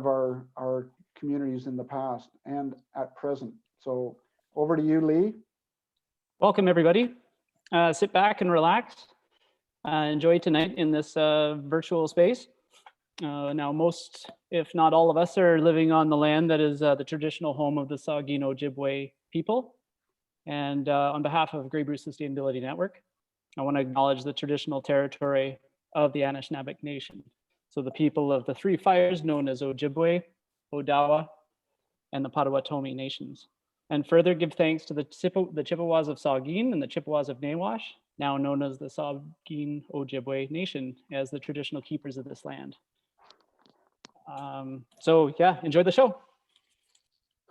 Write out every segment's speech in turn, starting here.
our communities in the past and at present. So over to you, Lee. Welcome, everybody. Sit back and relax. Enjoy tonight in this virtual space. Now, most, if not all of us, are living on the land that is the traditional home of the Saugeen Ojibwe people. And on behalf of Grey Bruce Sustainability Network, I want to acknowledge the traditional territory of the Anishinaabe Nation. So the people of the Three Fires, known as Ojibwe, Odawa, and the Potawatomi nations. And further give thanks to the Chippewas of Saugeen and the Chippewas of Nawash, now known as the Saugeen Ojibwe Nation, as the traditional keepers of this land. So yeah, enjoy the show.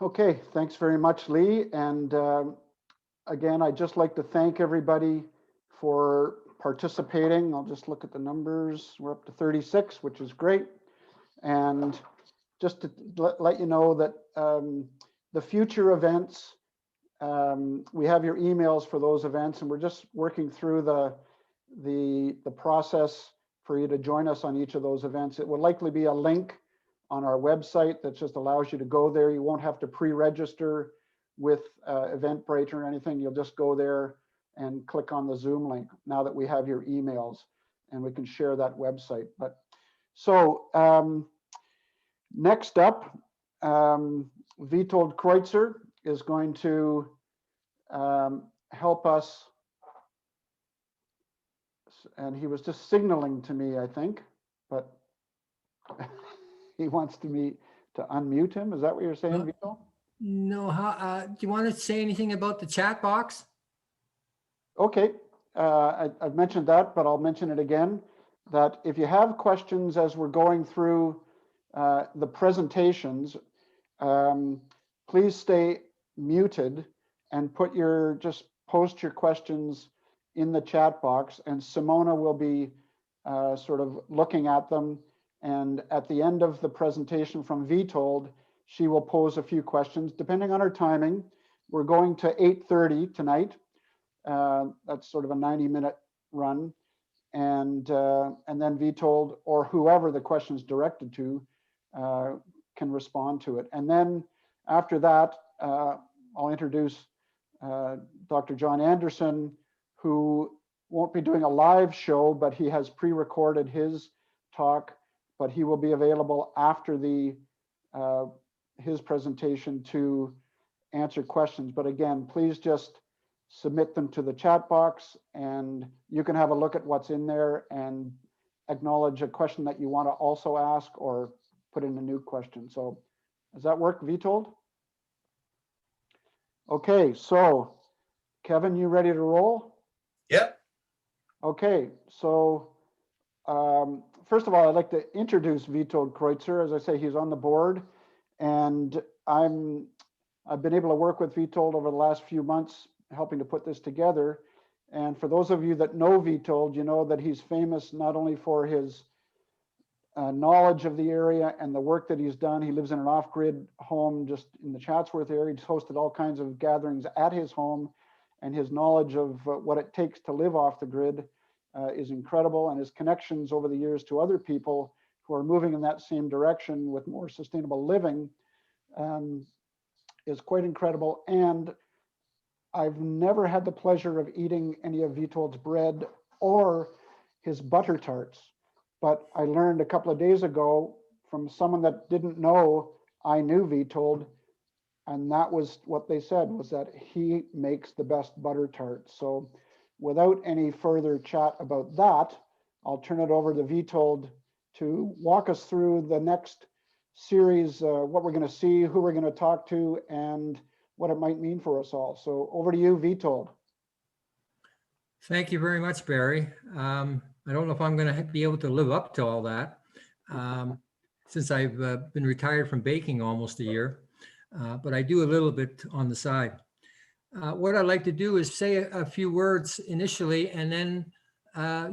Okay, thanks very much, Lee. And again, I'd just like to thank everybody for participating. I'll just look at the numbers. We're up to 36, which is great. And just to let you know that the future events, we have your emails for those events, and we're just working through the process for you to join us on each of those events. It will likely be a link on our website that just allows you to go there. You won't have to pre-register with Eventbrite or anything. You'll just go there and click on the Zoom link now that we have your emails, and we can share that website. But so next up, Veto Kreutzer is going to help us, and he was just signaling to me, I think, but he wants me to unmute him. Is that what you're saying, Veto? No. Do you want to say anything about the chat box? Okay, I've mentioned that, but I'll mention it again, that if you have questions as we're going through the presentations, please stay muted and just post your questions in the chat box, and Simona will be sort of looking at them. And at the end of the presentation from Vitold, she will pose a few questions depending on her timing. We're going to 8:30 tonight. That's sort of a 90-minute run. And then Vitold, or whoever the question is directed to, can respond to it. And then after that, I'll introduce Dr. John Anderson, who won't be doing a live show, but he has pre-recorded his talk, but he will be available after his presentation to answer questions. But again, please just submit them to the chat box, and you can have a look at what's in there and acknowledge a question that you want to also ask, or put in a new question. So does that work, Vitold? Okay, so Kevin, you ready to roll? Yep. Okay, so first of all, I'd like to introduce Veto Kreutzer. As I say, he's on the board, and I've been able to work with Vitold over the last few months, helping to put this together. And for those of you that know Vitold, you know that he's famous not only for his knowledge of the area and the work that he's done. He lives in an off-grid home just in the Chatsworth area. He's hosted all kinds of gatherings at his home, and his knowledge of what it takes to live off the grid is incredible. And his connections over the years to other people who are moving in that same direction with more sustainable living is quite incredible. And I've never had the pleasure of eating any of Vitold's bread or his butter tarts, but I learned a couple of days ago from someone that didn't know I knew Vitold, and that was what they said, was that he makes the best butter tarts. So without any further chat about that, I'll turn it over to Vitold to walk us through the next series, what we're going to see, who we're going to talk to, and what it might mean for us all. So over to you, Vitold. Thank you very much, Barry. I don't know if I'm going to be able to live up to all that since I've been retired from baking almost a year, but I do a little bit on the side. What I'd like to do is say a few words initially, and then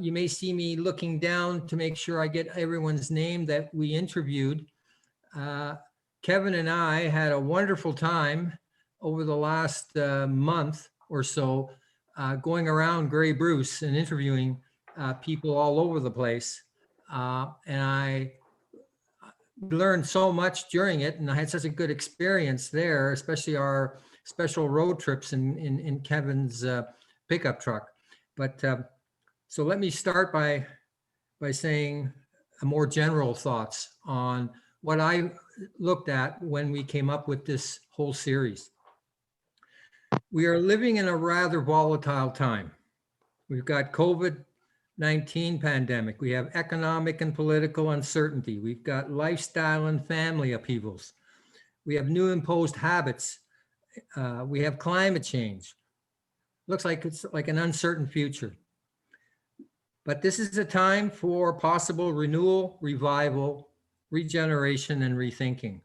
you may see me looking down to make sure I get everyone's name that we interviewed. Kevin and I had a wonderful time over the last month or so going around Grey Bruce and interviewing people all over the place. And learned so much during it, and I had such a good experience there, especially our special road trips in Kevin's pickup truck. But so let me start by saying a more general thoughts on what I looked at when we came up with this whole series. We are living in a rather volatile time. We've got COVID-19 pandemic. We have economic and political uncertainty. We've got lifestyle and family upheavals. We have new imposed habits. We have climate change. Looks like it's like an uncertain future. But this is a time for possible renewal, revival, regeneration, and rethinking.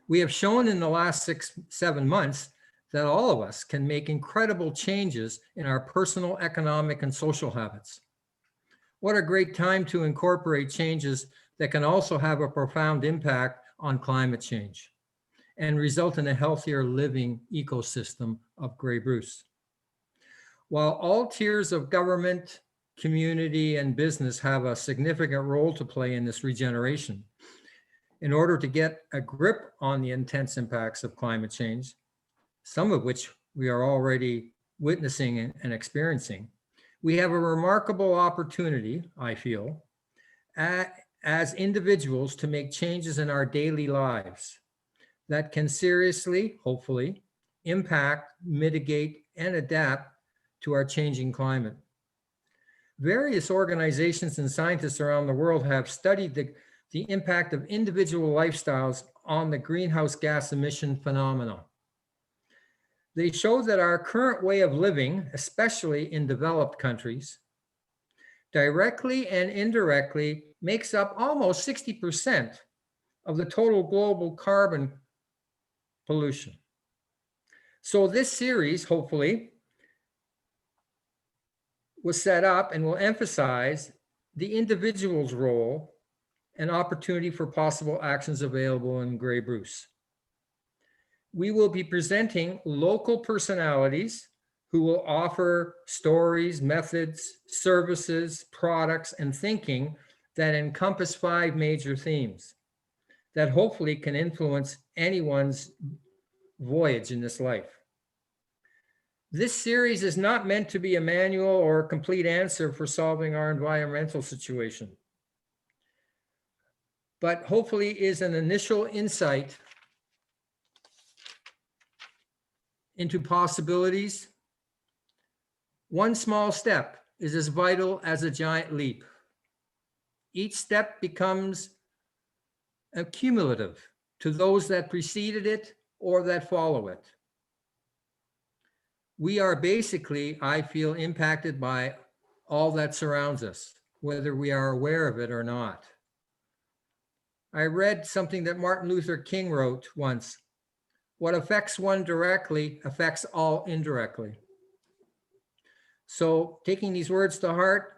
We have shown in the last 6-7 months that all of us can make incredible changes in our personal, economic, and social habits. What a great time to incorporate changes that can also have a profound impact on climate change and result in a healthier living ecosystem of Grey Bruce. While all tiers of government, community, and business have a significant role to play in this regeneration, in order to get a grip on the intense impacts of climate change, some of which we are already witnessing and experiencing, we have a remarkable opportunity, I feel, as individuals to make changes in our daily lives that can seriously, hopefully, impact, mitigate, and adapt to our changing climate. Various organizations and scientists around the world have studied the impact of individual lifestyles on the greenhouse gas emission phenomena. They show that our current way of living, especially in developed countries, directly and indirectly makes up almost 60% of the total global carbon pollution. So this series, hopefully, was set up and will emphasize the individual's role and opportunity for possible actions available in Grey Bruce. We will be presenting local personalities who will offer stories, methods, services, products, and thinking that encompass 5 major themes that hopefully can influence anyone's voyage in this life. This series is not meant to be a manual or a complete answer for solving our environmental situation, but hopefully is an initial insight into possibilities. One small step is as vital as a giant leap. Each step becomes cumulative to those that preceded it or that follow it. We are basically, I feel, impacted by all that surrounds us, whether we are aware of it or not. I read something that Martin Luther King wrote once: what affects one directly affects all indirectly. So taking these words to heart,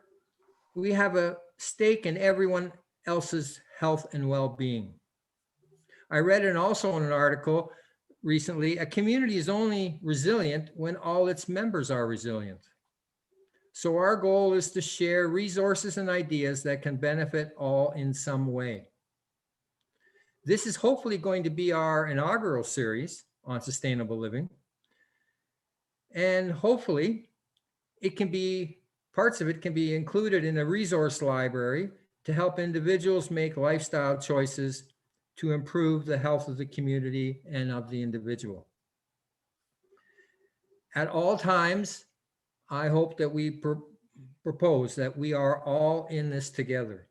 we have a stake in everyone else's health and well-being. I read it also in an article recently, a community is only resilient when all its members are resilient. So our goal is to share resources and ideas that can benefit all in some way. This is hopefully going to be our inaugural series on sustainable living. And hopefully parts of it can be included in a resource library to help individuals make lifestyle choices to improve the health of the community and of the individual. At all times, I hope that we propose that we are all in this together.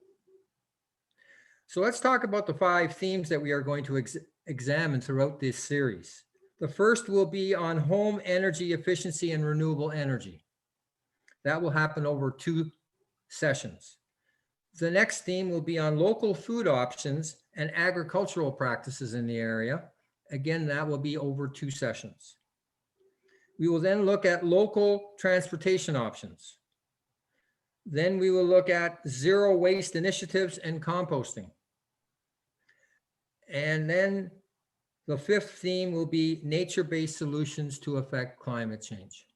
So let's talk about the 5 themes that we are going to examine throughout this series. The first will be on home energy efficiency and renewable energy. That will happen over 2 sessions. The next theme will be on local food options and agricultural practices in the area. Again, that will be over 2 sessions. We will then look at local transportation options. Then we will look at zero waste initiatives and composting. And then the 5th theme will be nature-based solutions to affect climate change.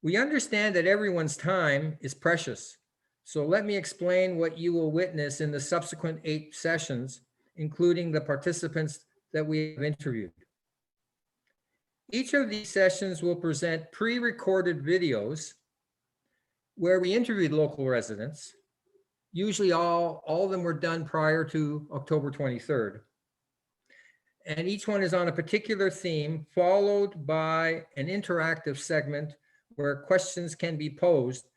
We understand that everyone's time is precious. So let me explain what you will witness in the subsequent 8 sessions, including the participants that we have interviewed. Each of these sessions will present pre-recorded videos where we interviewed local residents. Usually all of them were done prior to October 23rd. And each one is on a particular theme, followed by an interactive segment where questions can be posed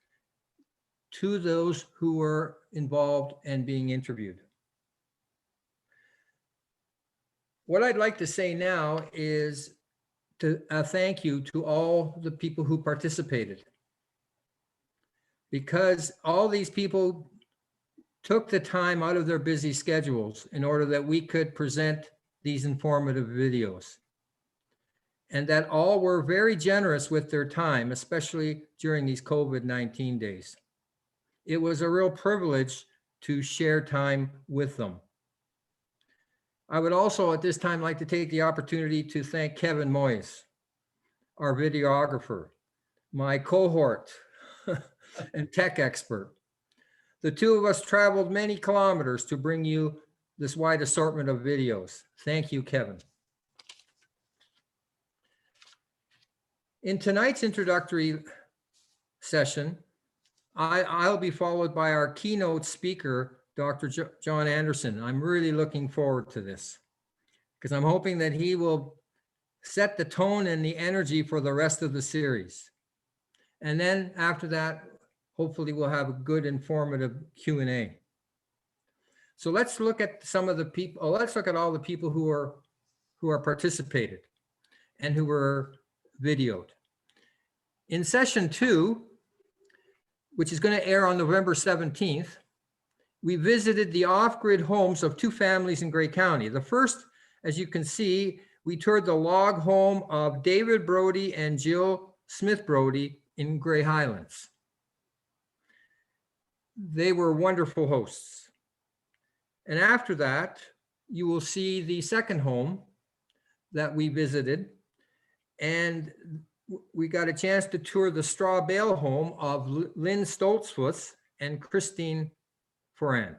to those who were involved and being interviewed. What I'd like to say now is to thank you to all the people who participated, because all these people took the time out of their busy schedules in order that we could present these informative videos, and that all were very generous with their time, especially during these COVID-19 days. It was a real privilege to share time with them. I would also at this time like to take the opportunity to thank Kevin Moyes, our videographer, my cohort and tech expert. The two of us traveled many kilometers to bring you this wide assortment of videos. Thank you, Kevin. In tonight's introductory session, I'll be followed by our keynote speaker, Dr. John Anderson. I'm really looking forward to this because I'm hoping that he will set the tone and the energy for the rest of the series. And then after that, hopefully we'll have a good informative Q&A. So let's look at some of the people, let's look at all the people who are participated and who were videoed. In session 2, which is going to air on November 17th, we visited the off-grid homes of 2 families in Grey County. The first, as you can see, we toured the log home of David Brody and Jill Smith Brody in Grey Highlands. They were wonderful hosts. And after that, you will see the second home that we visited. And we got a chance to tour the straw bale home of Lynn Stoltzfus and Christine Ferrand.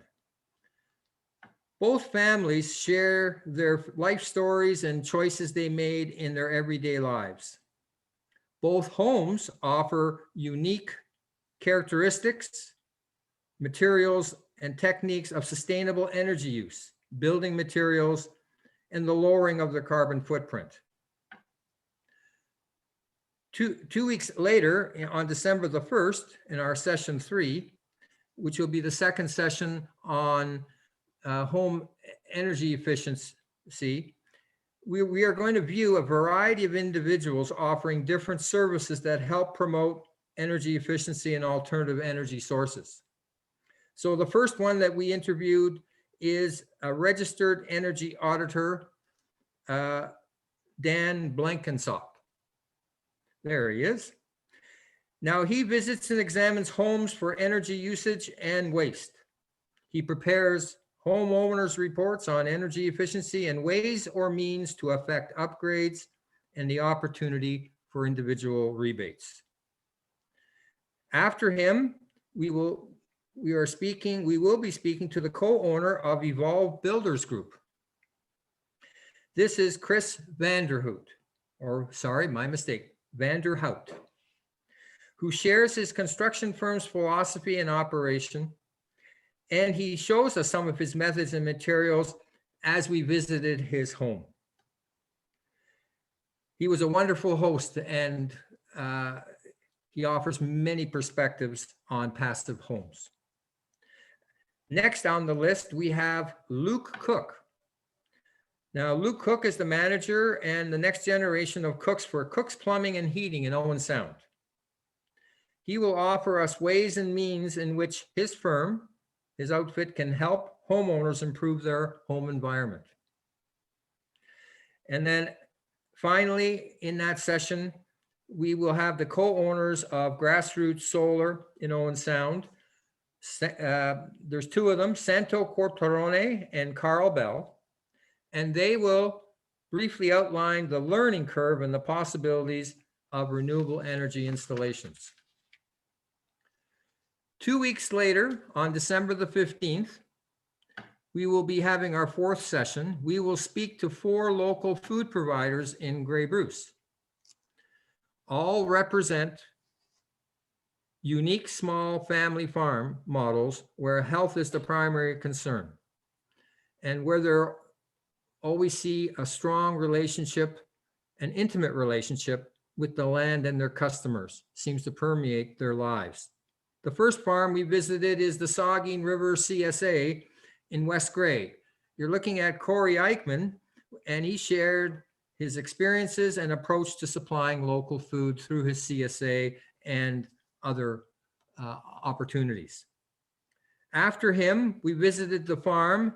Both families share their life stories and choices they made in their everyday lives. Both homes offer unique characteristics, materials, and techniques of sustainable energy use, building materials, and the lowering of their carbon footprint. Two weeks later, on December the 1st, in our session 3, which will be the second session on home energy efficiency, we are going to view a variety of individuals offering different services that help promote energy efficiency and alternative energy sources. So the first one that we interviewed is a registered energy auditor, Dan Blankenstock. There he is. Now he visits and examines homes for energy usage and waste. He prepares homeowners reports on energy efficiency and ways or means to affect upgrades and the opportunity for individual rebates. After him, we will be speaking to the co-owner of Evolve Builders Group. This is Chris Vanderhout, Vanderhout, who shares his construction firm's philosophy and operation. And he shows us some of his methods and materials as we visited his home. He was a wonderful host, and he offers many perspectives on passive homes. Next on the list, we have Luke Cooke. Now, Luke Cooke is the manager and the next generation of cooks for Cooke's Plumbing and Heating in Owen Sound. He will offer us ways and means in which his firm, his outfit, can help homeowners improve their home environment. And then finally, in that session, we will have the co-owners of Grassroots Solar in Owen Sound. There's 2 of them, Santo Corporone and Carl Bell, and they will briefly outline the learning curve and the possibilities of renewable energy installations. 2 weeks later, on December the 15th, we will be having our 4th session. We will speak to 4 local food providers in Grey Bruce. All represent unique small family farm models where health is the primary concern, and where there always see a strong relationship, an intimate relationship with the land and their customers seems to permeate their lives. The first farm we visited is the Saugeen River CSA in West Grey. You're looking at Corey Eichmann, and he shared his experiences and approach to supplying local food through his CSA and other opportunities. After him, we visited the farm.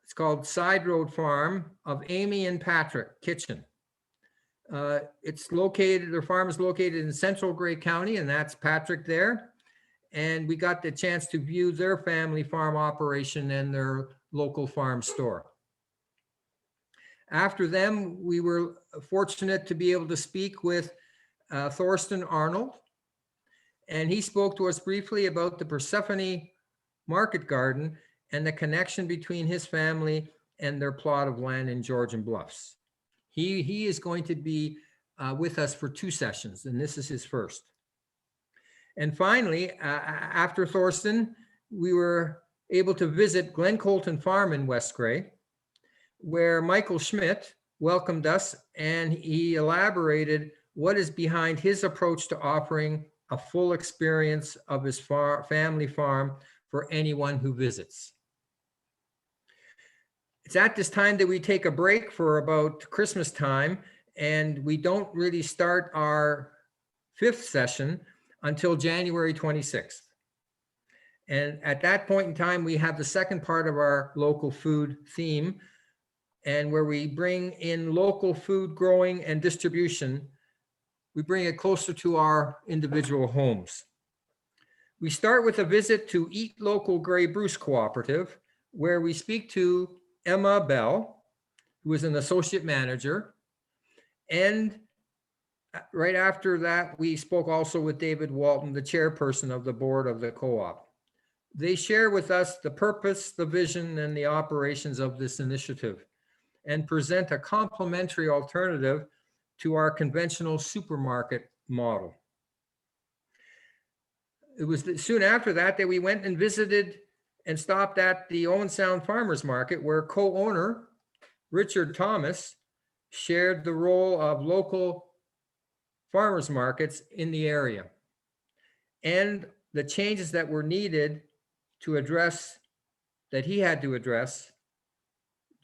It's called Side Road Farm of Amy and Patrick Kitchen. Their farm is located in Central Grey County, and that's Patrick there. And we got the chance to view their family farm operation and their local farm store. After them, we were fortunate to be able to speak with Thorsten Arnold, and he spoke to us briefly about the Persephone Market Garden and the connection between his family and their plot of land in Georgian Bluffs. He is going to be with us for 2 sessions, and this is his first. And finally, after Thorsten, we were able to visit Glen Colton Farm in West Grey, where Michael Schmidt welcomed us, and he elaborated what is behind his approach to offering a full experience of his family farm for anyone who visits. It's at this time that we take a break for about Christmas time, and we don't really start our 5th session until January 26th. And at that point in time, we have the second part of our local food theme, and where we bring in local food growing and distribution, we bring it closer to our individual homes. We start with a visit to Eat Local Grey Bruce Cooperative, where we speak to Emma Bell, who is an associate manager. And right after that, we spoke also with David Walton, the chairperson of the board of the co-op. They share with us the purpose, the vision, and the operations of this initiative, and present a complementary alternative to our conventional supermarket model. It was soon after that we went and visited and stopped at the Owen Sound Farmers Market, where co-owner Richard Thomas shared the role of local farmers markets in the area and the changes that were needed to address, that he had to address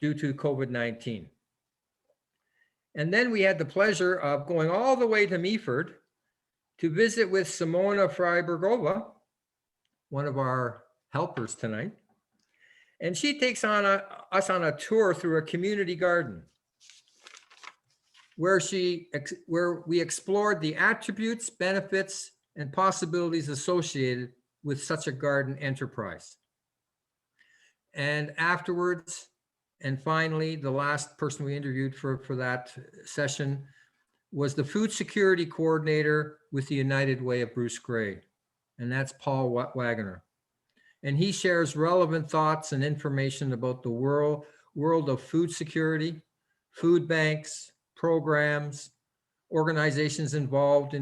due to COVID-19. And then we had the pleasure of going all the way to Meaford to visit with Simona Freibergova, one of our helpers tonight. And she takes us on a tour through a community garden where we explored the attributes, benefits, and possibilities associated with such a garden enterprise. And afterwards, and finally, the last person we interviewed for that session was the food security coordinator with the United Way of Bruce Grey, and that's Paul Wagoner. And he shares relevant thoughts and information about the world of food security, food banks, programs, organizations involved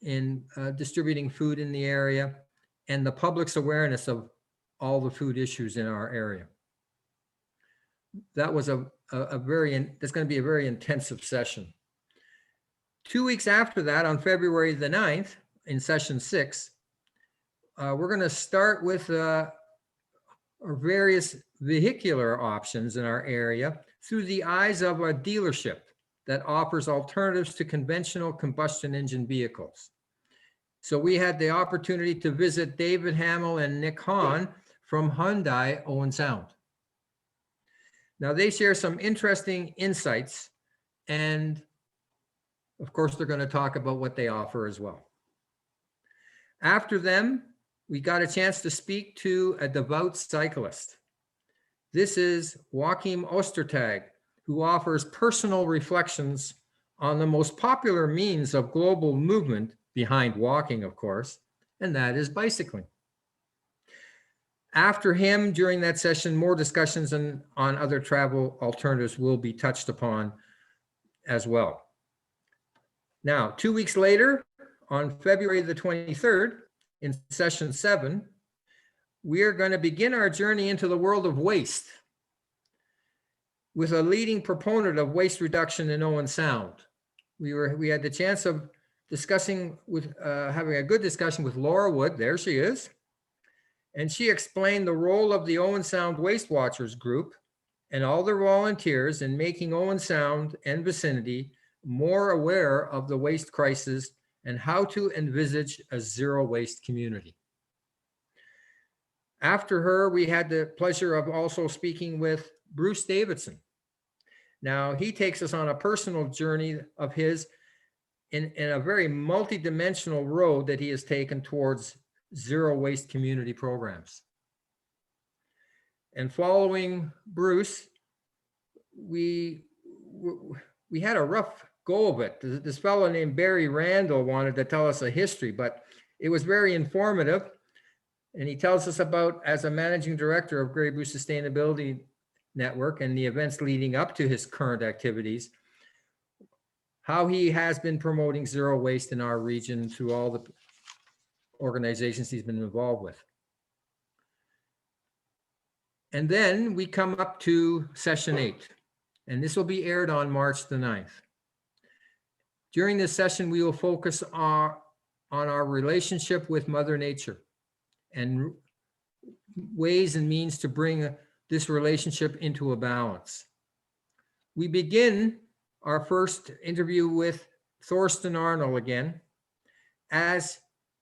in distributing food in the area, and the public's awareness of all the food issues in our area. That was that's going to be a very intensive session. 2 weeks after that, on February the 9th, in session 6, we're going to start with our various vehicular options in our area through the eyes of a dealership that offers alternatives to conventional combustion engine vehicles. So we had the opportunity to visit David Hamill and Nick Hahn from Hyundai Owen Sound. Now they share some interesting insights, and of course they're going to talk about what they offer as well. After them, we got a chance to speak to a devout cyclist. This is Joachim Ostertag, who offers personal reflections on the most popular means of global movement behind walking, of course, and that is bicycling. After him, during that session, more discussions on other travel alternatives will be touched upon as well. Now, 2 weeks later, on February the 23rd, in session 7, we are going to begin our journey into the world of waste with a leading proponent of waste reduction in Owen Sound. We had the chance of discussing with, having a good discussion with Laura Wood, there she is, and she explained the role of the Owen Sound Waste Watchers group and all their volunteers in making Owen Sound and vicinity more aware of the waste crisis and how to envisage a zero waste community. After her, we had the pleasure of also speaking with Bruce Davidson. Now, he takes us on a personal journey of his in a very multidimensional road that he has taken towards zero waste community programs. And following Bruce, we had a rough go of it. This fellow named Barry Randall wanted to tell us a history, but it was very informative. And he tells us about, as a managing director of Grey Bruce Sustainability Network and the events leading up to his current activities, how he has been promoting zero waste in our region through all the organizations he's been involved with. And then we come up to session 8, and this will be aired on March the 9th. During this session, we will focus on our relationship with Mother Nature and ways and means to bring this relationship into a balance. We begin our first interview with Thorsten Arnold again, as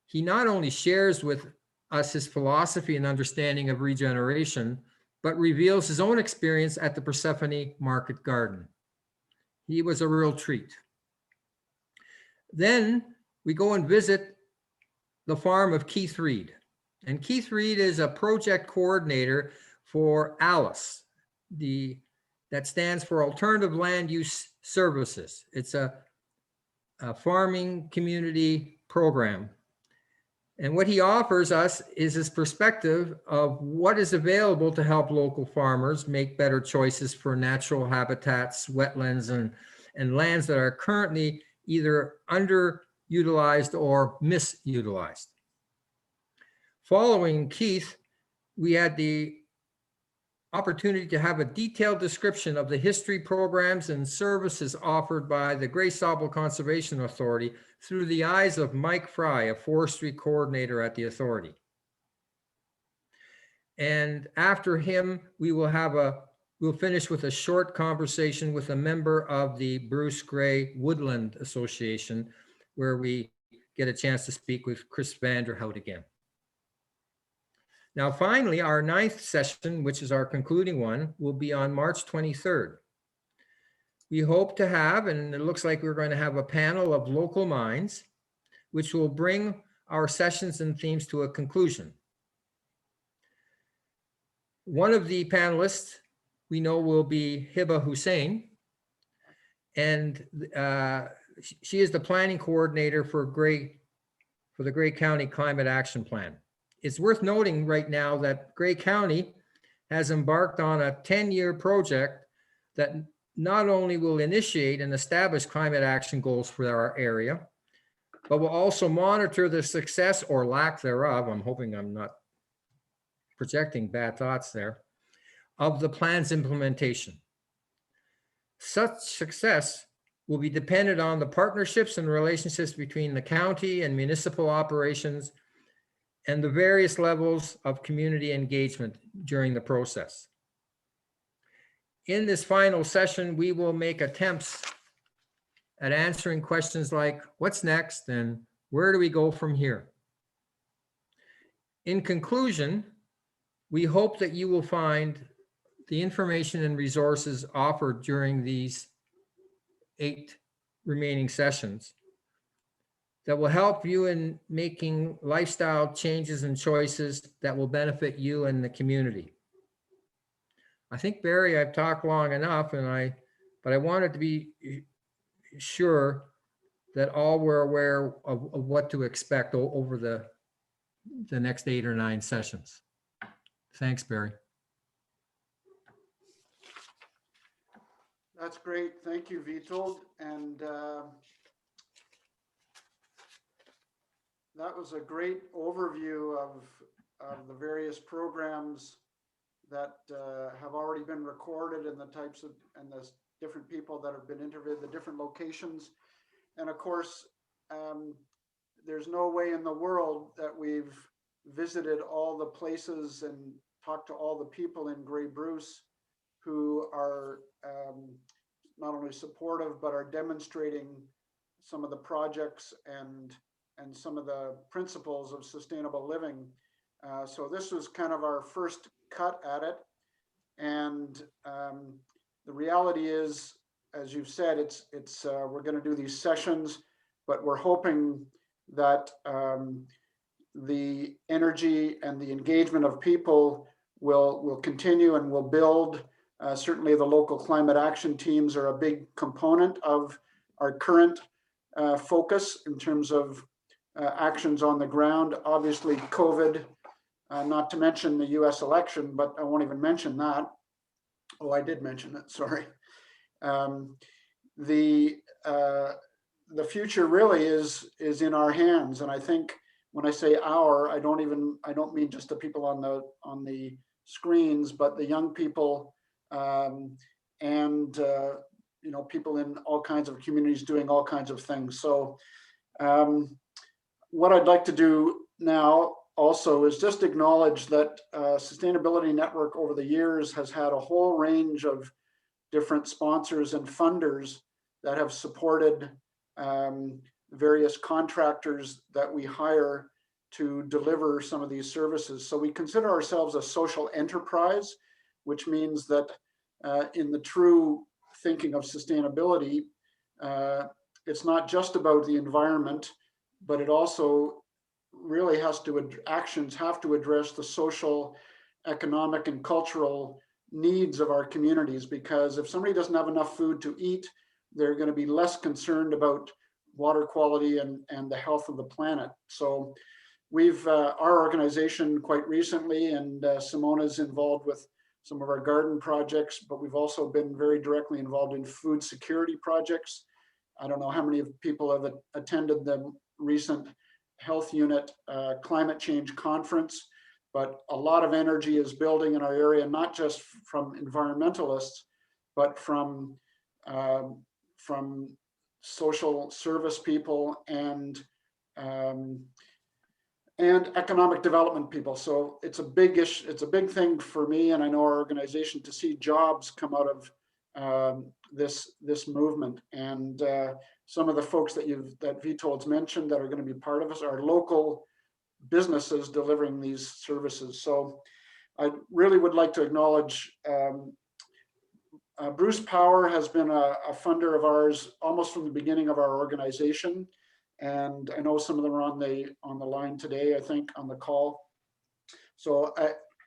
he not only shares with us his philosophy and understanding of regeneration, but reveals his own experience at the Persephone Market Garden. He was a real treat. Then we go and visit the farm of Keith Reed. And Keith Reed is a project coordinator for ALICE, that stands for Alternative Land Use Services. It's a farming community program. And what he offers us is his perspective of what is available to help local farmers make better choices for natural habitats, wetlands, and lands that are currently either underutilized or misutilized. Following Keith, we had the opportunity to have a detailed description of the history, programs, and services offered by the Grey Sauble Conservation Authority through the eyes of Mike Fry, a forestry coordinator at the authority. And after him, we'll finish with a short conversation with a member of the Bruce Grey Woodland Association, where we get a chance to speak with Chris Vanderhout again. Now, finally, our 9th session, which is our concluding one, will be on March 23rd. We hope to have, and it looks like we're going to have, a panel of local minds, which will bring our sessions and themes to a conclusion. One of the panelists we know will be Hiba Hussein, and she is the planning coordinator for the Grey County Climate Action Plan. It's worth noting right now that Grey County has embarked on a 10-year project that not only will initiate and establish climate action goals for our area, but will also monitor the success or lack thereof, I'm hoping I'm not projecting bad thoughts there, of the plan's implementation. Such success will be dependent on the partnerships and relationships between the county and municipal operations and the various levels of community engagement during the process. In this final session, we will make attempts at answering questions like, what's next and where do we go from here? In conclusion, we hope that you will find the information and resources offered during these 8 remaining sessions that will help you in making lifestyle changes and choices that will benefit you and the community. I think, Barry, I've talked long enough, but I wanted to be sure that all were aware of what to expect over the next 8 or 9 sessions. Thanks, Barry. That's great. Thank you, Vitold. And that was a great overview of the various programs that have already been recorded and the types of, and the different people that have been interviewed, the different locations. And of course, there's no way in the world that we've visited all the places and talked to all the people in Grey Bruce who are not only supportive, but are demonstrating some of the projects and some of the principles of sustainable living. So this was kind of our first cut at it. And the reality is, as you've said, we're going to do these sessions, but we're hoping that the energy and the engagement of people will continue and will build. Certainly the local climate action teams are a big component of our current focus in terms of actions on the ground. Obviously COVID, not to mention the US election, but I won't even mention that. Oh, I did mention it, sorry. The future really is in our hands. And I think when I say our, I don't mean just the people on the screens, but the young people and people in all kinds of communities doing all kinds of things. So what I'd like to do now also is just acknowledge that Sustainability Network over the years has had a whole range of different sponsors and funders that have supported various contractors that we hire to deliver some of these services. So we consider ourselves a social enterprise, which means that in the true thinking of sustainability, it's not just about the environment, but it also really actions have to address the social, economic, and cultural needs of our communities, because if somebody doesn't have enough food to eat, they're going to be less concerned about water quality and the health of the planet. So we've, our organization quite recently, and Simona's involved with some of our garden projects, but we've also been very directly involved in food security projects. I don't know how many people have attended the recent Health Unit Climate Change Conference, but a lot of energy is building in our area, not just from environmentalists, but from social service people and economic development people. So it's a big issue. It's a big thing for me, and I know our organization, to see jobs come out of this movement. And some of the folks that Vitold's mentioned that are going to be part of us are local businesses delivering these services. So I really would like to acknowledge Bruce Power has been a funder of ours almost from the beginning of our organization. And I know some of them are on the line today, I think, on the call. So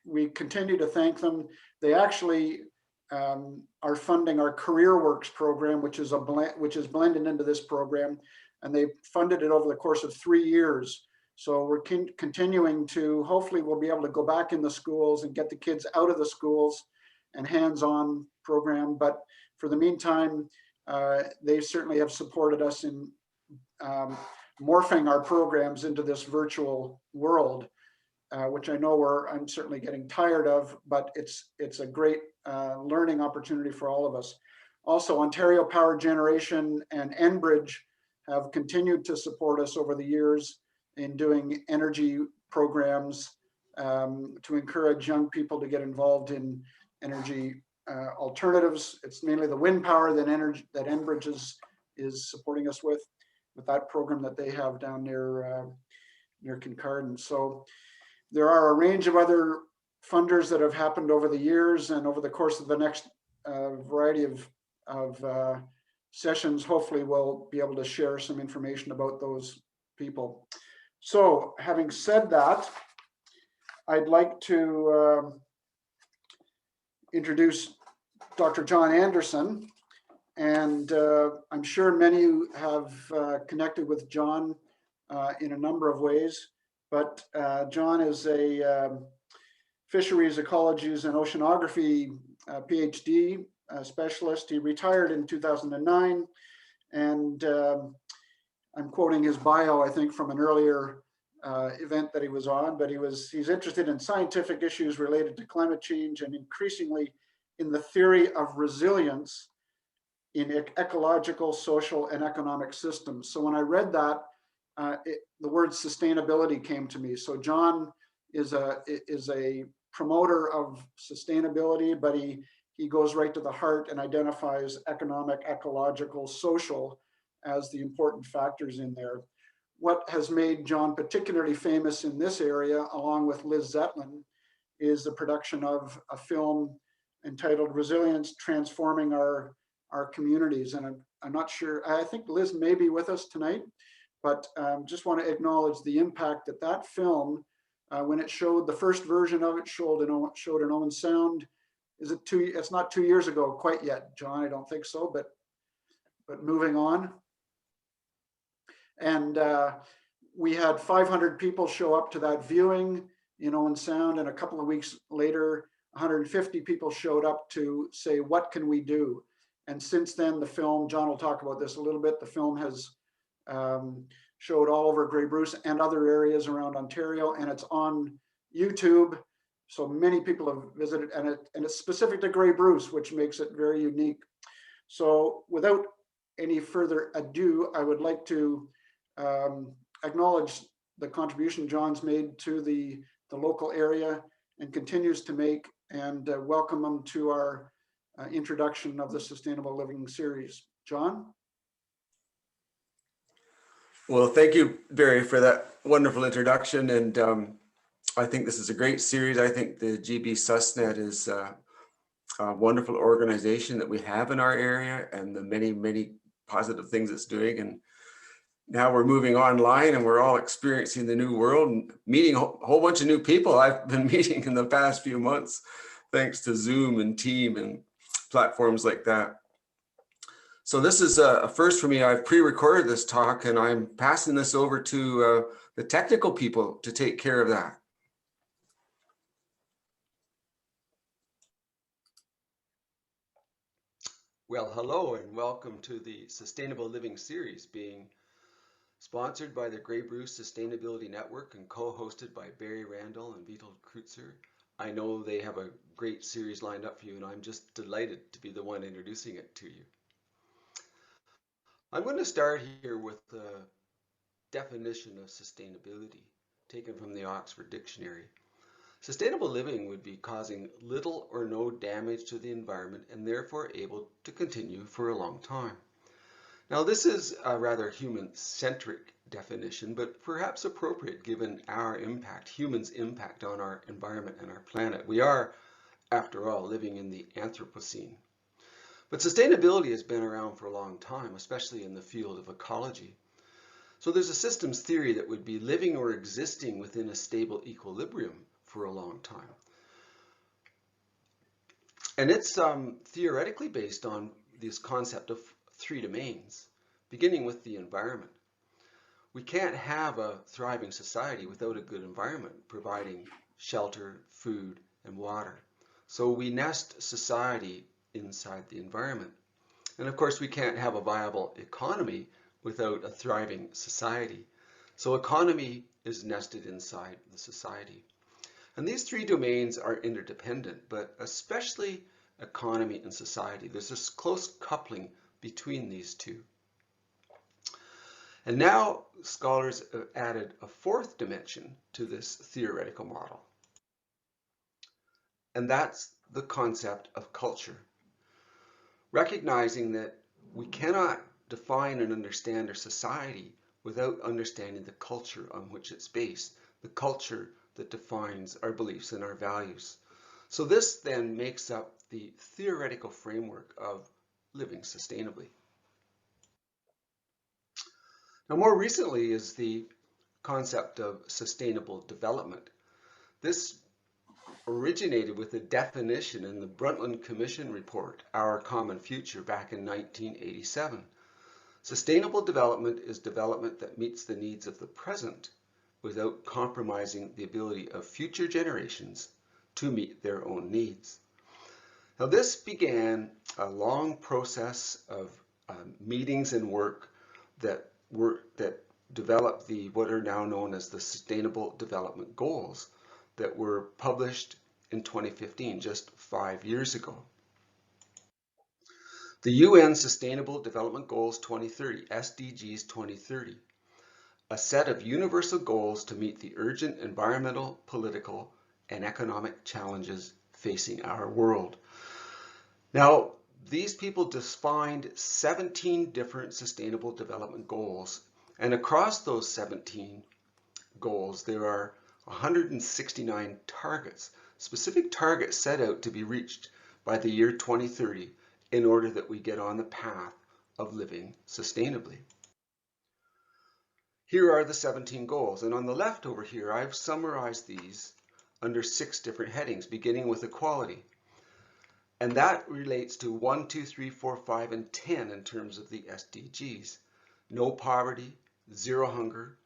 we continue to thank them. They actually are funding our Career Works program, which is blended into this program, and they funded it over the course of 3 years. So we're continuing to, hopefully we'll be able to go back in the schools and get the kids out of the schools and hands-on program. But for the meantime, they certainly have supported us in morphing our programs into this virtual world, which I know I'm certainly getting tired of, but it's a great learning opportunity for all of us. Also, Ontario Power Generation and Enbridge have continued to support us over the years in doing energy programs to encourage young people to get involved in energy alternatives. It's mainly the wind power that Enbridge is supporting us with that program that they have down near Kincardine. So there are a range of other funders that have happened over the years, and over the course of the next variety of sessions, hopefully we'll be able to share some information about those people. So having said that, I'd like to introduce Dr. John Anderson. And I'm sure many of you have connected with John in a number of ways, but John is a fisheries, ecologies, and oceanography PhD specialist. He retired in 2009, and I'm quoting his bio, I think, from an earlier event that he was on, but he's interested in scientific issues related to climate change and increasingly in the theory of resilience in ecological, social, and economic systems. So when I read that, the word sustainability came to me. So John is a promoter of sustainability, but he goes right to the heart and identifies economic, ecological, social as the important factors in there. What has made John particularly famous in this area, along with Liz Zetlin, is the production of a film entitled Resilience, Transforming Our Communities. And I'm not sure, I think Liz may be with us tonight, but just want to acknowledge the impact that film, when it showed, the first version of it showed in Owen Sound. It's not 2 years ago quite yet, John, I don't think so, but moving on. And we had 500 people show up to that viewing in Owen Sound, and a couple of weeks later, 150 people showed up to say, what can we do? And since then, the film, John will talk about this a little bit, the film has showed all over Grey Bruce and other areas around Ontario, and it's on YouTube. So many people have visited, and it's specific to Grey Bruce, which makes it very unique. So without any further ado, I would like to acknowledge the contribution John's made to the local area and continues to make, and welcome him to our introduction of the Sustainable Living series. John? Well, thank you, Barry, for that wonderful introduction. And I think this is a great series. I think the GB SusNet is a wonderful organization that we have in our area, and the many, many positive things it's doing. And now we're moving online and we're all experiencing the new world and meeting a whole bunch of new people I've been meeting in the past few months, thanks to Zoom and Team and platforms like that. So this is a first for me. I've pre-recorded this talk and I'm passing this over to the technical people to take care of that. Well, hello and welcome to the Sustainable Living series, being sponsored by the Grey Bruce Sustainability Network and co-hosted by Barry Randall and Veto Kreutzer. I know they have a great series lined up for you, and I'm just delighted to be the one introducing it to you. I'm going to start here with the definition of sustainability, taken from the Oxford Dictionary. Sustainable living would be causing little or no damage to the environment and therefore able to continue for a long time. Now, this is a rather human-centric definition, but perhaps appropriate given our impact, humans' impact on our environment and our planet. We are, after all, living in the Anthropocene. But sustainability has been around for a long time, especially in the field of ecology. So there's a systems theory that would be living or existing within a stable equilibrium for a long time. And it's theoretically based on this concept of three domains, beginning with the environment. We can't have a thriving society without a good environment, providing shelter, food, and water. So we nest society inside the environment. And of course, we can't have a viable economy without a thriving society. So economy is nested inside the society. And these three domains are interdependent, but especially economy and society. There's this close coupling between these two. And now scholars have added a fourth dimension to this theoretical model. And that's the concept of culture. Recognizing that we cannot define and understand our society without understanding the culture on which it's based, the culture that defines our beliefs and our values. So this then makes up the theoretical framework of living sustainably. Now, more recently is the concept of sustainable development. This originated with a definition in the Brundtland Commission report, Our Common Future, back in 1987. Sustainable development is development that meets the needs of the present without compromising the ability of future generations to meet their own needs. Now, this began a long process of meetings and work that developed what are now known as the Sustainable Development Goals that were published in 2015, just 5 years ago. The UN Sustainable Development Goals 2030, SDGs 2030, a set of universal goals to meet the urgent environmental, political, and economic challenges facing our world. Now, these people defined 17 different sustainable development goals, and across those 17 goals, there are 169 targets, specific targets set out to be reached by the year 2030 in order that we get on the path of living sustainably. Here are the 17 goals, and on the left over here, I've summarized these under 6 different headings, beginning with equality. And that relates to 1, 2, 3, 4, 5, and 10 in terms of the SDGs. No poverty, zero hunger,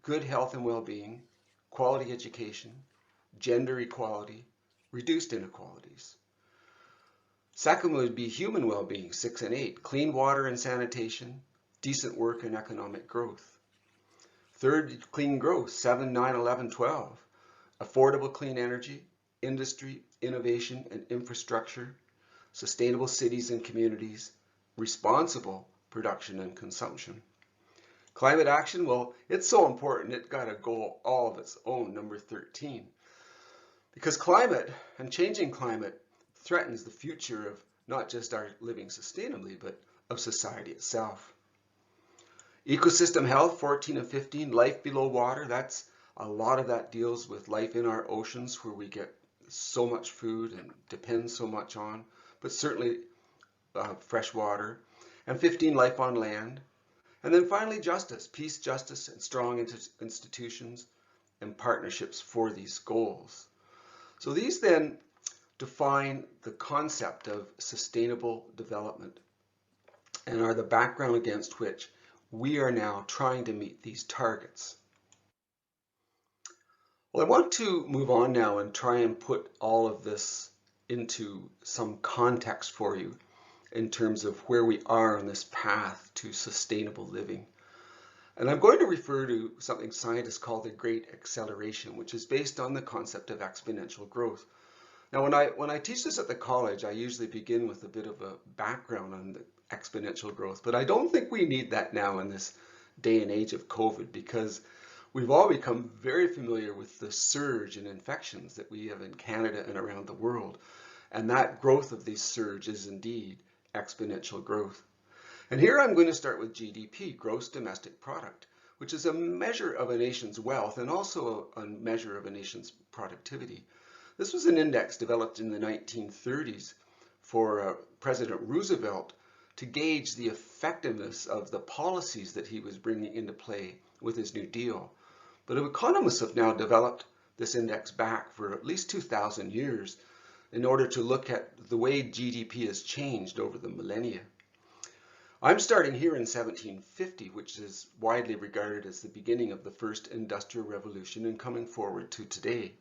good health and well-being, quality education, gender equality, reduced inequalities. Second would be human well-being, 6 and 8, clean water and sanitation, decent work and economic growth. Third, clean growth, 7, 9, 11, 12, affordable clean energy, industry, innovation and infrastructure, sustainable cities and communities, responsible production and consumption. Climate action, well, it's so important it got a goal all of its own, number 13. Because climate and changing climate threatens the future of not just our living sustainably, but of society itself. Ecosystem health, 14 and 15, life below water, that's a lot of that deals with life in our oceans where we get so much food and depend so much on, but certainly fresh water. And 15, life on land. And then finally, justice, peace, justice, and strong institutions and partnerships for these goals. So these then define the concept of sustainable development and are the background against which we are now trying to meet these targets. Well, I want to move on now and try and put all of this into some context for you in terms of where we are on this path to sustainable living. And I'm going to refer to something scientists call the Great Acceleration, which is based on the concept of exponential growth. Now, when I teach this at the college, I usually begin with a bit of a background on the exponential growth, but I don't think we need that now in this day and age of COVID, because we've all become very familiar with the surge in infections that we have in Canada and around the world. And that growth of this surge is indeed exponential growth. And here I'm going to start with GDP, gross domestic product, which is a measure of a nation's wealth and also a measure of a nation's productivity. This was an index developed in the 1930s for President Roosevelt to gauge the effectiveness of the policies that he was bringing into play with his New Deal. But economists have now developed this index back for at least 2,000 years in order to look at the way GDP has changed over the millennia. I'm starting here in 1750, which is widely regarded as the beginning of the first industrial revolution, and coming forward to today.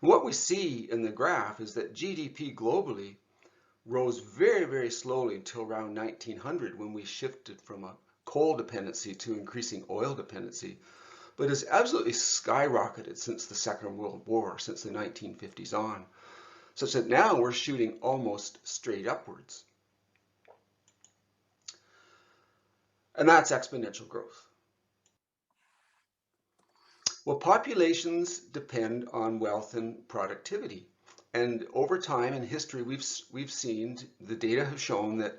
What we see in the graph is that GDP globally rose very, very slowly until around 1900, when we shifted from a coal dependency to increasing oil dependency, but has absolutely skyrocketed since the Second World War, since the 1950s on, such that now we're shooting almost straight upwards. And that's exponential growth. Well, populations depend on wealth and productivity. And over time in history, we've seen, the data have shown that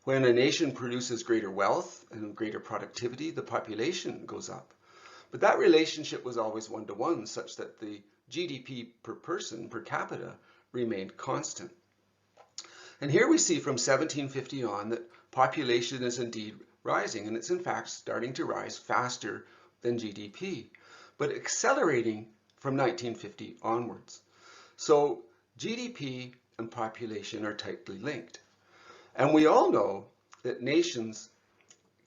when a nation produces greater wealth and greater productivity, the population goes up. But that relationship was always one-to-one, such that the GDP per person, per capita, remained constant. And here we see from 1750 on that population is indeed rising, and it's in fact starting to rise faster than GDP, but accelerating from 1950 onwards. So GDP and population are tightly linked. And we all know that nations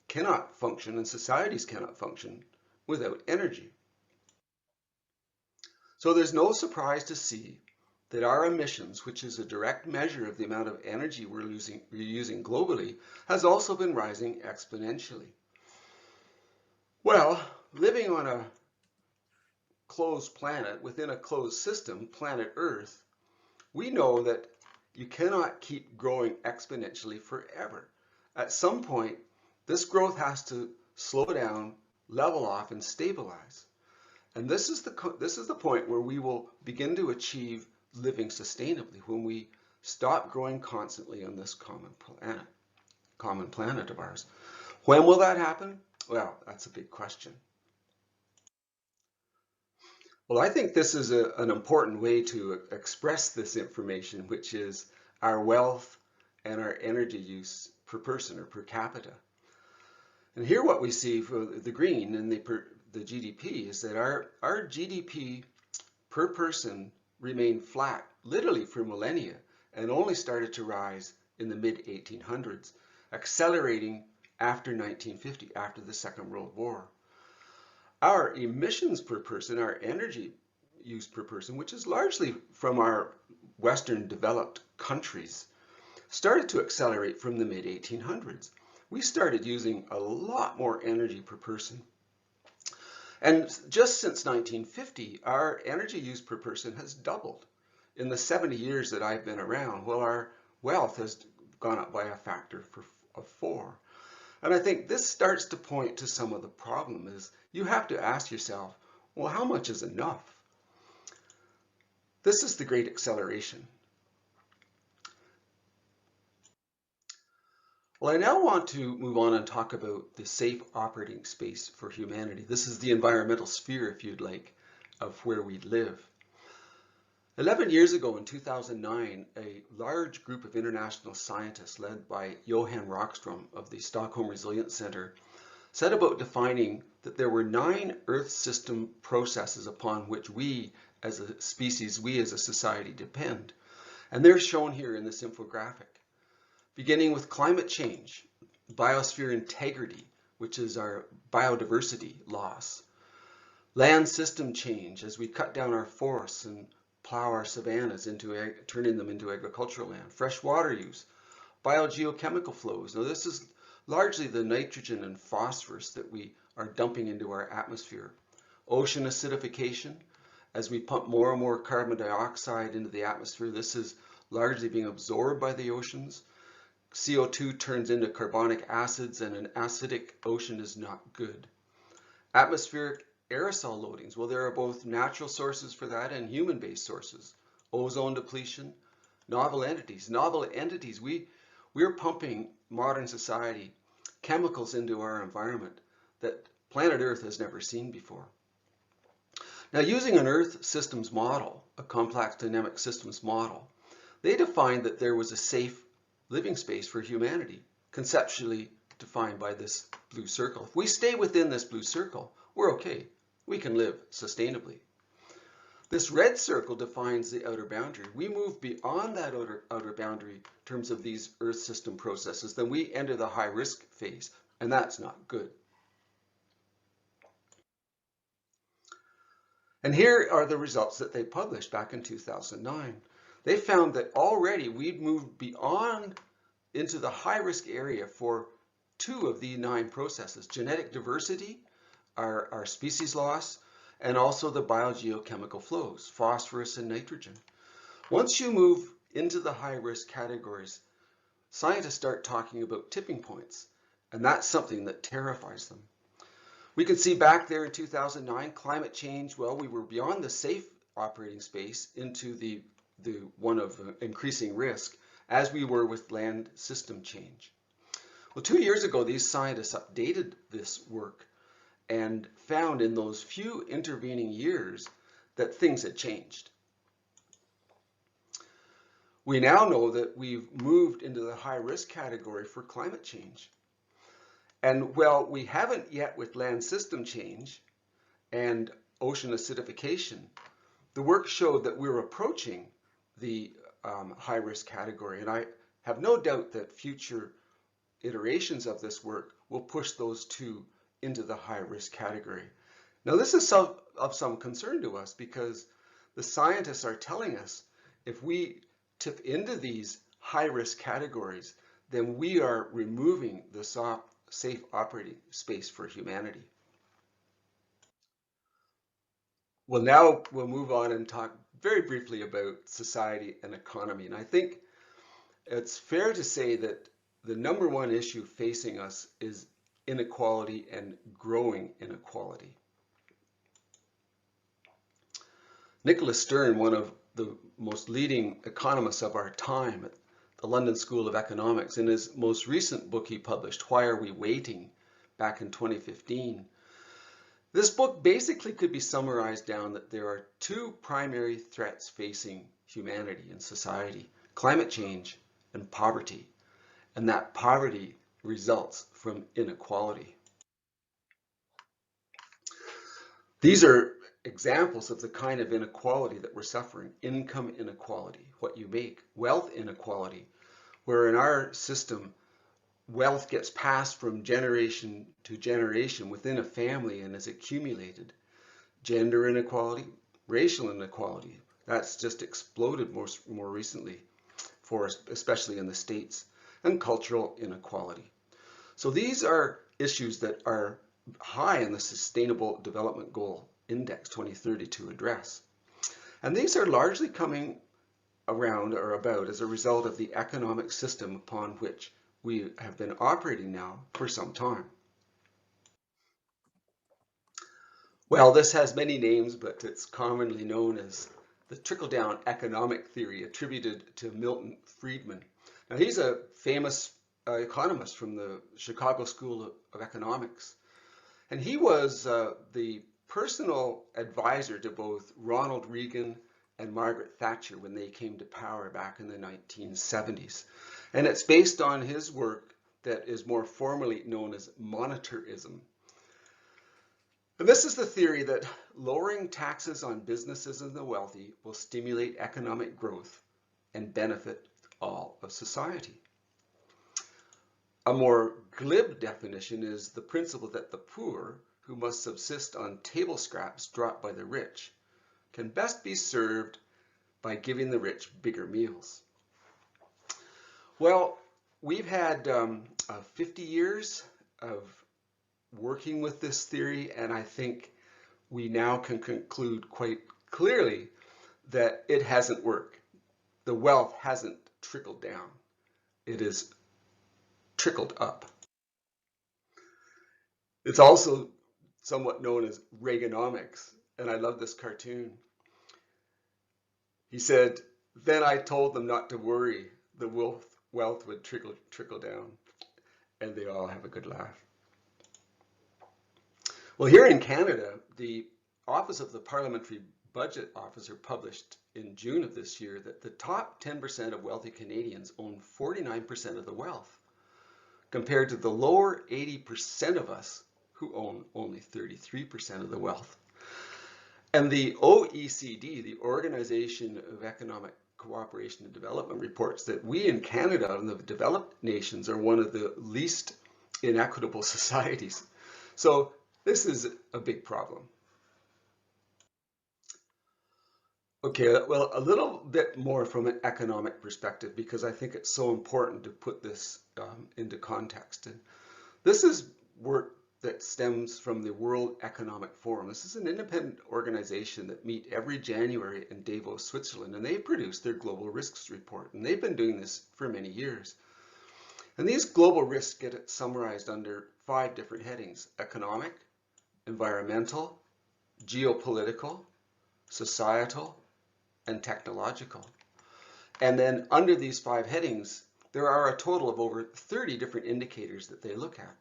cannot function and societies cannot function without energy. So there's no surprise to see that our emissions, which is a direct measure of the amount of energy we're using globally, has also been rising exponentially. Well, living on a closed planet within a closed system, planet Earth, we know that you cannot keep growing exponentially forever. At some point, this growth has to slow down, level off, and stabilize. And this is the point where we will begin to achieve living sustainably, when we stop growing constantly on this common planet of ours. When will that happen? Well, that's a big question. Well, I think this is an important way to express this information, which is our wealth and our energy use per person or per capita. And here what we see for the green and the GDP is that our GDP per person remained flat, literally for millennia, and only started to rise in the mid-1800s, accelerating after 1950, after the Second World War. Our emissions per person, our energy use per person, which is largely from our Western developed countries, started to accelerate from the mid-1800s. We started using a lot more energy per person. And just since 1950, our energy use per person has doubled. In the 70 years that I've been around, well, our wealth has gone up by a factor of 4. And I think this starts to point to some of the problem is you have to ask yourself, well, how much is enough? This is the great acceleration. Well, I now want to move on and talk about the safe operating space for humanity. This is the environmental sphere, if you'd like, of where we live. 11 years ago in 2009, a large group of international scientists led by Johan Rockstrom of the Stockholm Resilience Center set about defining that there were 9 Earth system processes upon which we as a species, we as a society depend. And they're shown here in this infographic. Beginning with climate change, biosphere integrity, which is our biodiversity loss. Land system change as we cut down our forests and plow our savannas turning them into agricultural land. Fresh water use, biogeochemical flows. Now this is largely the nitrogen and phosphorus that we are dumping into our atmosphere. Ocean acidification, as we pump more and more carbon dioxide into the atmosphere, this is largely being absorbed by the oceans. CO2 turns into carbonic acids, and an acidic ocean is not good. Atmospheric aerosol loadings, well, there are both natural sources for that and human-based sources. Ozone depletion, novel entities. We're pumping modern society chemicals into our environment that planet Earth has never seen before. Now, using an Earth systems model, a complex dynamic systems model, they defined that there was a safe living space for humanity, conceptually defined by this blue circle. If we stay within this blue circle, we're okay. We can live sustainably. This red circle defines the outer boundary. We move beyond that outer boundary in terms of these Earth system processes, then we enter the high risk phase, and that's not good. And here are the results that they published back in 2009. They found that already we'd moved beyond into the high risk area for 2 of the 9 processes: genetic diversity, our species loss, and also the biogeochemical flows, phosphorus and nitrogen. Once you move into the high risk categories, scientists start talking about tipping points, and that's something that terrifies them. We can see back there in 2009, climate change, well, we were beyond the safe operating space into the one of increasing risk, as we were with land system change. Well, 2 years ago, these scientists updated this work and found in those few intervening years that things had changed. We now know that we've moved into the high risk category for climate change. And while we haven't yet with land system change and ocean acidification, the work showed that we're approaching the high risk category. And I have no doubt that future iterations of this work will push those 2 into the high risk category. Now, this is of some concern to us because the scientists are telling us if we tip into these high-risk categories, then we are removing the safe operating space for humanity. Well, now we'll move on and talk very briefly about society and economy. And I think it's fair to say that the number one issue facing us is inequality and growing inequality. Nicholas Stern, one of the most leading economists of our time at the London School of Economics, in his most recent book he published, Why Are We Waiting, back in 2015, this book basically could be summarized down that there are two primary threats facing humanity and society: climate change and poverty. And that poverty results from inequality. These are examples of the kind of inequality that we're suffering: income inequality, what you make; wealth inequality, where in our system, wealth gets passed from generation to generation within a family and is accumulated; gender inequality; racial inequality, that's just exploded more recently, for us, especially in the States; and cultural inequality. So these are issues that are high in the Sustainable Development Goal Index 2030 to address. And these are largely coming around or about as a result of the economic system upon which we have been operating now for some time. Well, this has many names, but it's commonly known as the trickle-down economic theory, attributed to Milton Friedman. Now, he's a famous economist from the Chicago School of Economics. And he was the personal advisor to both Ronald Reagan and Margaret Thatcher when they came to power back in the 1970s. And it's based on his work that is more formally known as monetarism. And this is the theory that lowering taxes on businesses and the wealthy will stimulate economic growth and benefit all of society. A more glib definition is the principle that the poor, who must subsist on table scraps dropped by the rich, can best be served by giving the rich bigger meals. Well, we've had 50 years of working with this theory, and I think we now can conclude quite clearly that it hasn't worked. The wealth hasn't trickled down. It is trickled up. It's also somewhat known as Reaganomics, and I love this cartoon. He said, "Then I told them not to worry, the wealth would trickle down," and they all have a good laugh. Well, here in Canada, the Office of the Parliamentary Budget Officer published in June of this year that the top 10% of wealthy Canadians own 49% of the wealth, compared to the lower 80% of us who own only 33% of the wealth. And the OECD, the Organization of Economic Cooperation and Development, reports that we in Canada and the developed nations are one of the least inequitable societies. So this is a big problem. Okay, well, a little bit more from an economic perspective, because I think it's so important to put this into context. And this is work that stems from the World Economic Forum. This is an independent organization that meet every January in Davos, Switzerland, and they produce their global risks report. And they've been doing this for many years. And these global risks get summarized under 5 different headings: economic, environmental, geopolitical, societal, and technological. And then under these 5 headings, there are a total of over 30 different indicators that they look at.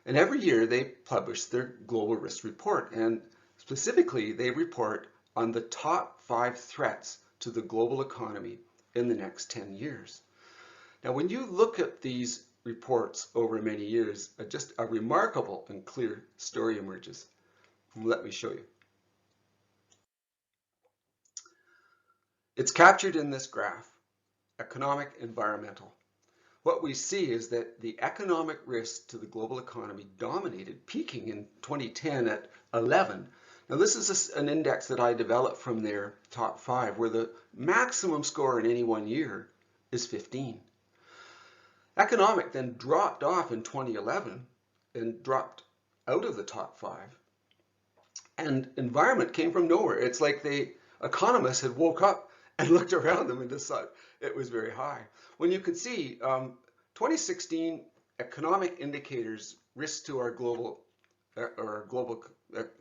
And every year they publish their global risk report, and specifically they report on the top 5 threats to the global economy in the next 10 years. Now, when you look at these reports over many years, just a remarkable and clear story emerges. Let me show you. It's captured in this graph: economic, environmental. What we see is that the economic risk to the global economy dominated, peaking in 2010 at 11, Now this is an index that I developed from their top 5, where the maximum score in any one year is 15. Economic then dropped off in 2011 and dropped out of the top 5. And environment came from nowhere. It's like the economists had woke up and looked around them and decided it was very high. When you can see 2016 economic indicators risk to our global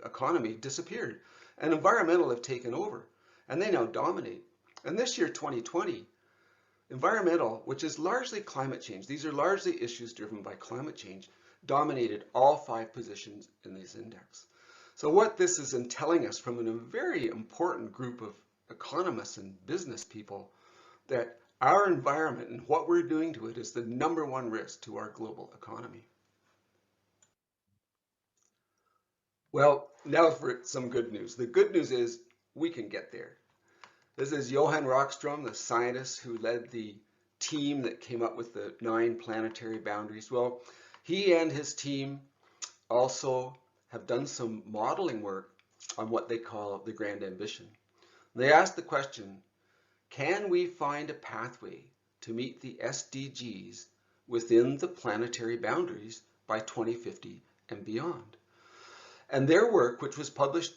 economy disappeared, and environmental have taken over, and they now dominate. And this year, 2020, environmental, which is largely climate change, these are largely issues driven by climate change, dominated all 5 positions in this index. So what this is telling us from a very important group of economists and business people, that our environment and what we're doing to it is the #1 risk to our global economy. Well, now for some good news. The good news is we can get there. This is Johan Rockstrom, the scientist who led the team that came up with the 9 planetary boundaries. Well, he and his team also have done some modeling work on what they call the Grand Ambition. They asked the question, can we find a pathway to meet the SDGs within the planetary boundaries by 2050 and beyond? And their work, which was published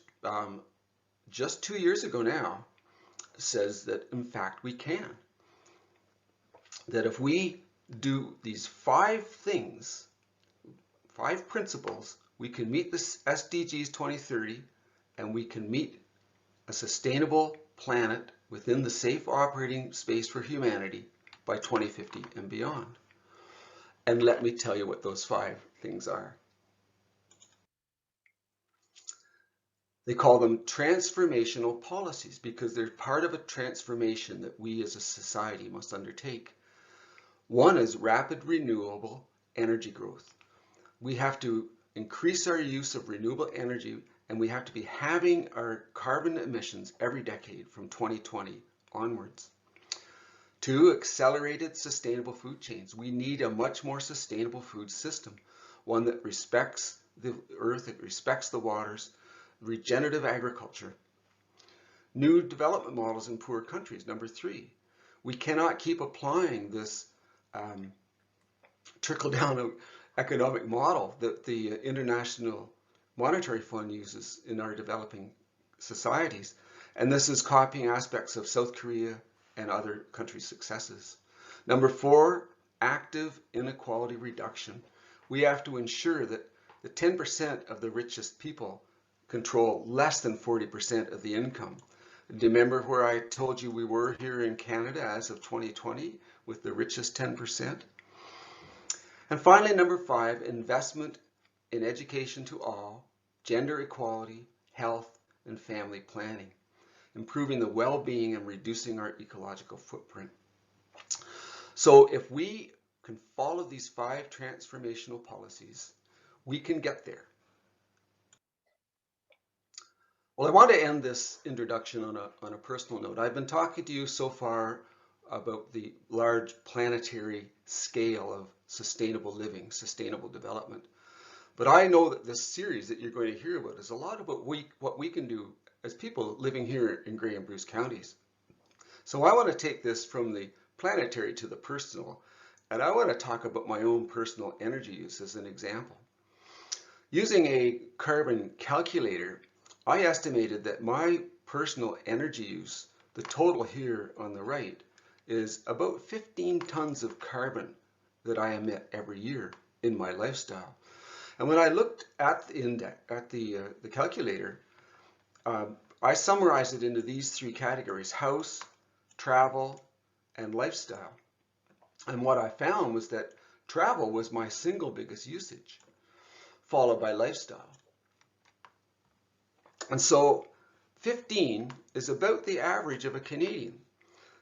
just 2 years ago now, says that in fact we can. That if we do these 5 things, 5 principles, we can meet the SDGs 2030, and we can meet a sustainable planet within the safe operating space for humanity by 2050 and beyond. And let me tell you what those 5 things are. They call them transformational policies because they're part of a transformation that we as a society must undertake. One is rapid renewable energy growth. We have to increase our use of renewable energy, and we have to be halving our carbon emissions every decade from 2020 onwards. 2, accelerated sustainable food chains. We need a much more sustainable food system, one that respects the earth, it respects the waters, regenerative agriculture. New development models in poor countries, number 3. We cannot keep applying this trickle-down economic model that the International Monetary Fund uses in our developing societies. And this is copying aspects of South Korea and other countries' successes. Number 4, active inequality reduction. We have to ensure that the 10% of the richest people control less than 40% of the income. Do you remember where I told you we were here in Canada as of 2020 with the richest 10%? And finally, number 5, investment in education to all, gender equality, health, and family planning, improving the well-being and reducing our ecological footprint. So if we can follow these 5 transformational policies, we can get there. Well, I want to end this introduction on a personal note. I've been talking to you so far about the large planetary scale of sustainable living, sustainable development. But I know that this series that you're going to hear about is a lot about what we can do as people living here in Grey and Bruce counties. So I want to take this from the planetary to the personal, and I want to talk about my own personal energy use as an example. Using a carbon calculator, I estimated that my personal energy use, the total here on the right, is about 15 tons of carbon that I emit every year in my lifestyle. And when I looked at the index, at the calculator, I summarized it into these 3 categories: house, travel, and lifestyle. And what I found was that travel was my single biggest usage, followed by lifestyle. And so 15 is about the average of a Canadian.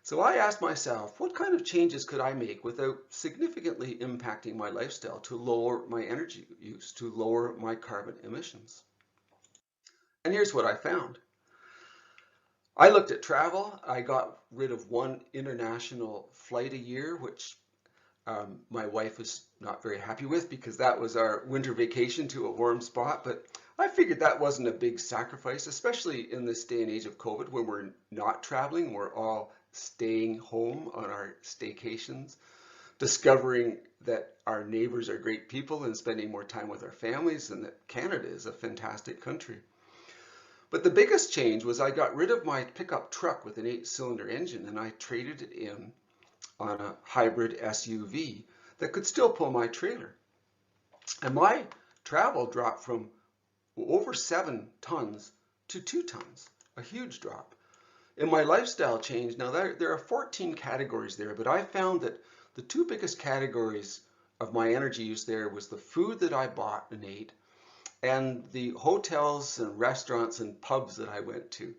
So I asked myself, what kind of changes could I make without significantly impacting my lifestyle to lower my energy use, to lower my carbon emissions? And here's what I found. I looked at travel. I got rid of 1 international flight a year, which my wife was not very happy with because that was our winter vacation to a warm spot. But I figured that wasn't a big sacrifice, especially in this day and age of COVID when we're not traveling, we're all staying home on our staycations, discovering that our neighbors are great people and spending more time with our families, and that Canada is a fantastic country. But the biggest change was I got rid of my pickup truck with an 8-cylinder engine and I traded it in on a hybrid SUV that could still pull my trailer. And my travel dropped from over 7 tons to 2 tons, a huge drop. In my lifestyle change, now there are 14 categories there, but I found that the 2 biggest categories of my energy use there was the food that I bought and ate and the hotels and restaurants and pubs that I went to.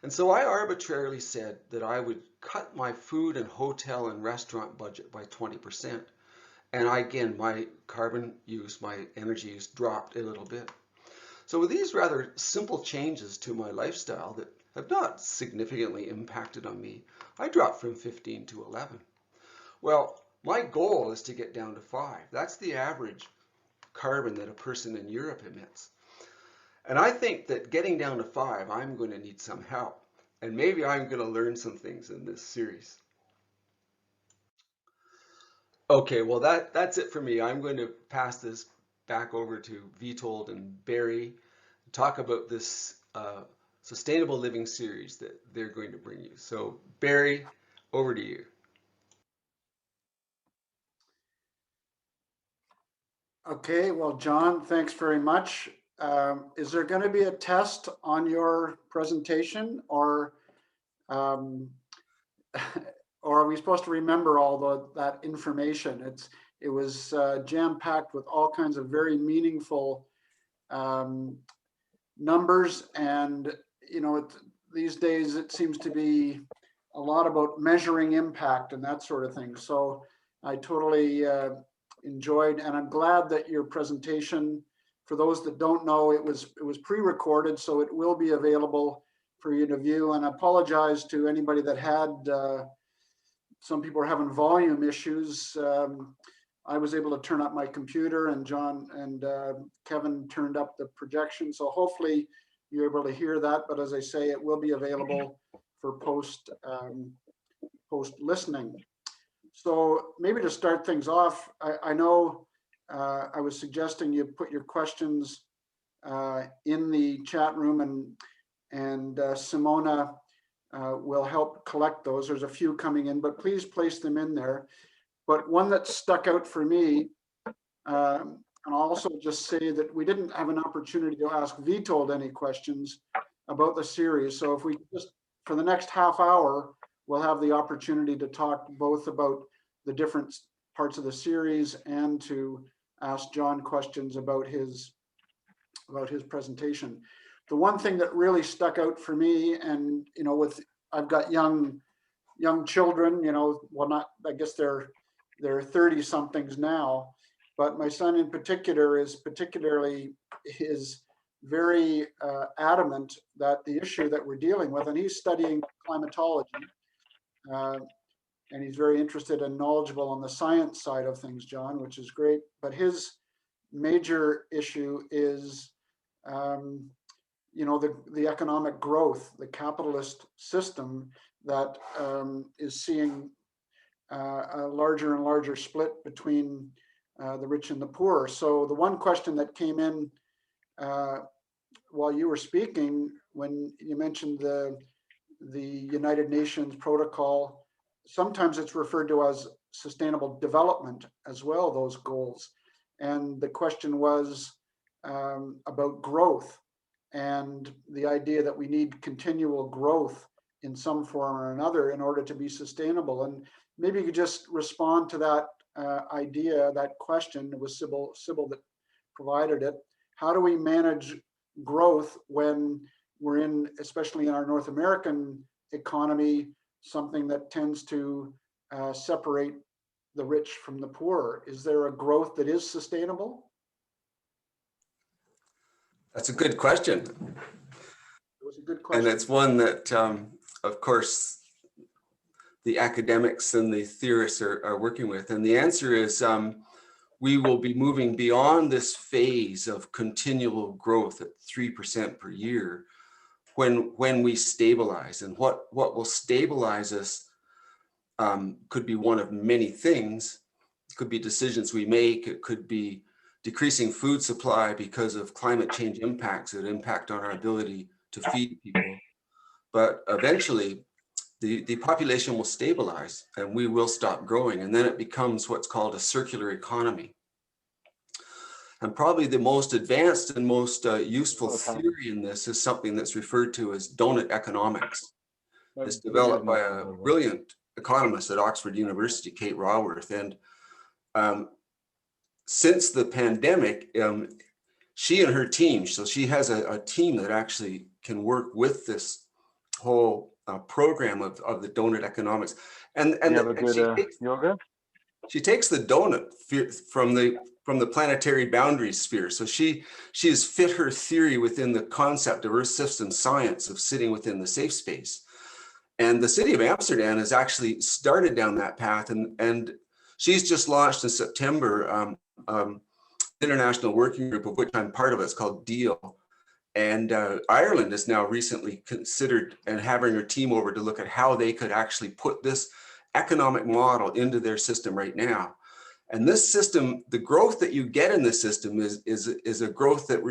And so I arbitrarily said that I would cut my food and hotel and restaurant budget by 20%. And again, my carbon use, my energy use dropped a little bit. So with these rather simple changes to my lifestyle that have not significantly impacted on me, I dropped from 15 to 11. Well, my goal is to get down to 5. That's the average carbon that a person in Europe emits. And I think that getting down to 5, I'm going to need some help. And maybe I'm going to learn some things in this series. Okay, well that's it for me. I'm going to pass this back over to Vitold and Barry to talk about this sustainable living series that they're going to bring you. So Barry, over to you. Okay, well, John, thanks very much. Is there going to be a test on your presentation, or or are we supposed to remember all that information? It was jam-packed with all kinds of very meaningful numbers, and these days it seems to be a lot about measuring impact and that sort of thing. So I totally enjoyed, and I'm glad that your presentation, for those that don't know, it was pre-recorded, so it will be available for you to view. And I apologize to anybody that had, some people are having volume issues. I was able to turn up my computer, and John and Kevin turned up the projection. So hopefully you're able to hear that. But as I say, it will be available for post listening. So maybe to start things off, I know I was suggesting you put your questions in the chat room, and Simona will help collect those. There's a few coming in, but please place them in there. But one that stuck out for me, and I'll also just say that we didn't have an opportunity to ask Vitold any questions about the series. So if we just, for the next half hour, we'll have the opportunity to talk both about the different parts of the series and to ask John questions about his presentation. The one thing that really stuck out for me, and I've got young children, well, not, I guess they're 30 somethings now, but my son in particular is very adamant that the issue that we're dealing with, and he's studying climatology, and he's very interested and knowledgeable on the science side of things, John, which is great. But his major issue is, the economic growth, the capitalist system that is seeing a larger and larger split between the rich and the poor. So the one question that came in while you were speaking, when you mentioned the United Nations protocol, sometimes it's referred to as sustainable development as well, those goals. And the question was about growth and the idea that we need continual growth in some form or another in order to be sustainable. And maybe you could just respond to that idea, that question. It was Sybil that provided it. How do we manage growth when we're in, especially in our North American economy, something that tends to separate the rich from the poor? Is there a growth that is sustainable? That's a good question. It was a good question. And it's one that, of course, the academics and the theorists are working with. And the answer is, we will be moving beyond this phase of continual growth at 3% per year when we stabilize. And what will stabilize us could be one of many things. It could be decisions we make. It could be decreasing food supply because of climate change impacts that impact on our ability to feed people. But eventually, the population will stabilize and we will stop growing. And then it becomes what's called a circular economy. And probably the most advanced and most useful theory in this is something that's referred to as donut economics. It's developed by a brilliant economist at Oxford University, Kate Raworth. And since the pandemic, she and her team, so she has a team that actually can work with this whole program of the donut economics. And she takes the donut from the planetary boundary sphere. So she has fit her theory within the concept of Earth system science of sitting within the safe space. And the city of Amsterdam has actually started down that path, and she's just launched in September international working group of which I'm part of. It's called DEAL. And Ireland has now recently considered and having her team over to look at how they could actually put this economic model into their system right now. And this system, the growth that you get in this system is a growth that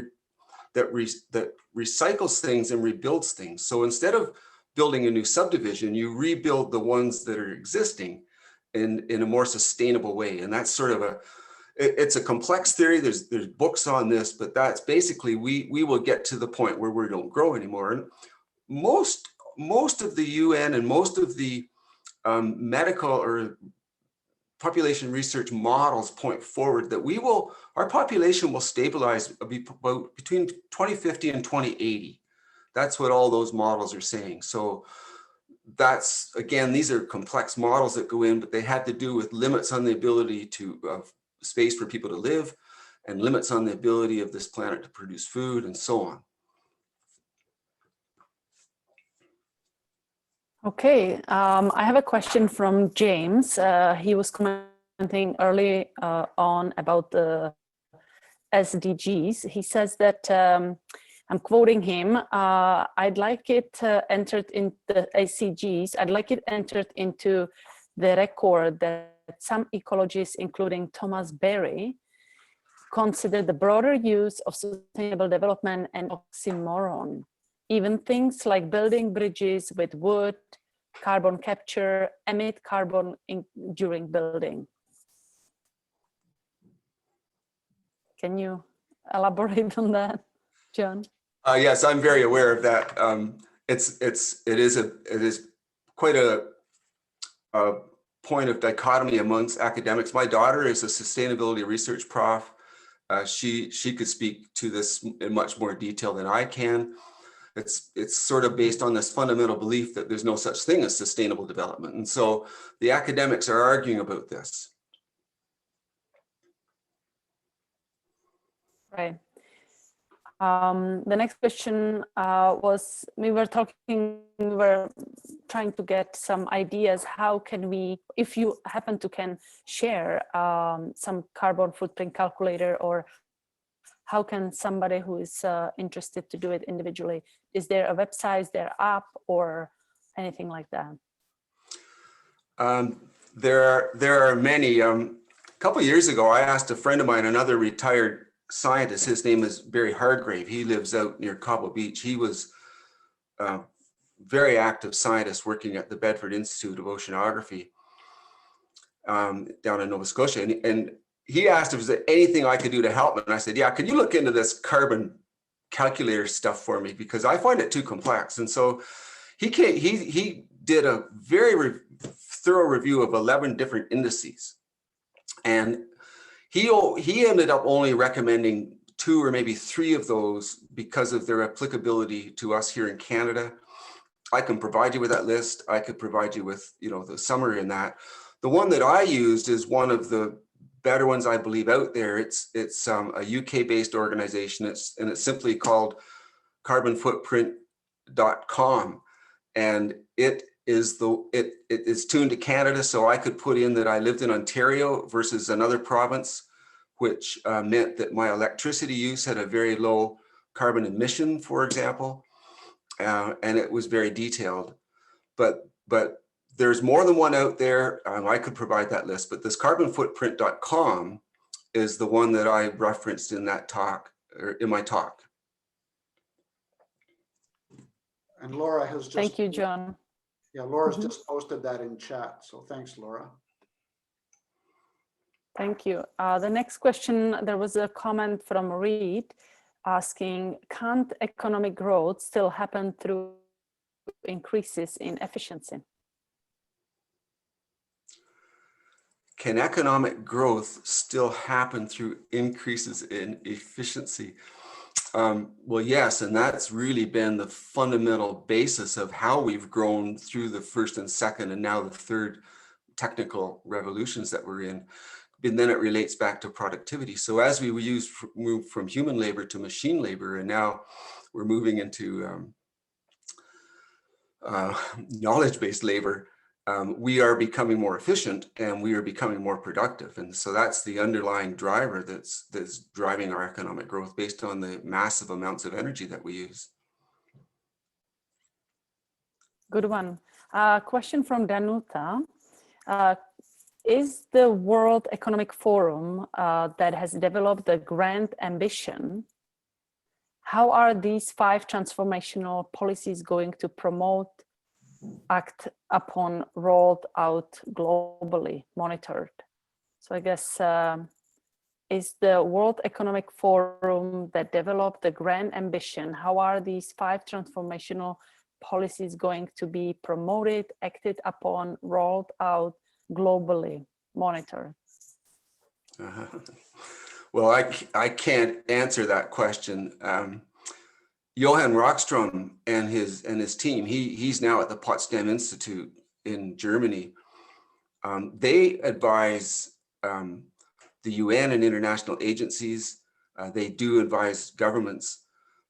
recycles things and rebuilds things. So instead of building a new subdivision, you rebuild the ones that are existing in a more sustainable way. And that's sort of it's a complex theory. There's books on this, but that's basically, we will get to the point where we don't grow anymore. And most of the UN and most of the medical or population research models point forward that our population will stabilize between 2050 and 2080. That's what all those models are saying. So that's, again, these are complex models that go in, but they had to do with limits on the ability of space for people to live and limits on the ability of this planet to produce food and so on. Okay, I have a question from James. He was commenting early on about the SDGs. He says that, I'm quoting him, I'd like it entered in the SDGs, I'd like it entered into the record that some ecologists, including Thomas Berry, consider the broader use of sustainable development an oxymoron. Even things like building bridges with wood, carbon capture, emit carbon during building. Can you elaborate on that, John? Yes, I'm very aware of that. It is quite a point of dichotomy amongst academics. My daughter is a sustainability research prof. She could speak to this in much more detail than I can. It's sort of based on this fundamental belief that there's no such thing as sustainable development. And so the academics are arguing about this. Right. The next question was, we were trying to get some ideas. How can we, if you happen to can share some carbon footprint calculator, or how can somebody who is interested to do it individually? Is there a website, is there an app, or anything like that? There are many. A couple of years ago, I asked a friend of mine, another retired scientist, his name is Barry Hargrave. He lives out near Cobble Beach. He was a very active scientist working at the Bedford Institute of Oceanography down in Nova Scotia. And he asked if there's anything I could do to help him. And I said, yeah, can you look into this carbon calculator stuff for me? Because I find it too complex. And so he did a very thorough review of 11 different indices. And he ended up only recommending 2 or maybe 3 of those because of their applicability to us here in Canada. I can provide you with that list. I could provide you with, the summary in that. The one that I used is one of the better ones, I believe, out there. It's a UK-based organization. It's simply called carbonfootprint.com, and it is tuned to Canada. So I could put in that I lived in Ontario versus another province which meant that my electricity use had a very low carbon emission, for example, and it was very detailed. But there's more than one out there. I could provide that list, but this carbonfootprint.com is the one that I referenced in that talk, or in my talk. And Laura has just. Thank you, John. Yeah, Laura's just posted that in chat. So thanks, Laura. Thank you. The next question, there was a comment from Reed asking, can't economic growth still happen through increases in efficiency? Can economic growth still happen through increases in efficiency? Well, yes, and that's really been the fundamental basis of how we've grown through the first and second and now the third technical revolutions that we're in. And then it relates back to productivity. So as we move from human labor to machine labor, and now we're moving into knowledge-based labor, we are becoming more efficient and we are becoming more productive. And so that's the underlying driver that's driving our economic growth based on the massive amounts of energy that we use. Good one. Question from Danuta. Is the World Economic Forum that has developed a grand ambition, how are these 5 transformational policies going to promote, act upon, rolled out globally, monitored? So I guess, is the World Economic Forum that developed the grand ambition, how are these 5 transformational policies going to be promoted, acted upon, rolled out globally, monitored? Well, I can't answer that question. Johan Rockstrom and his team, he's now at the Potsdam Institute in Germany. They advise the UN and international agencies. They do advise governments.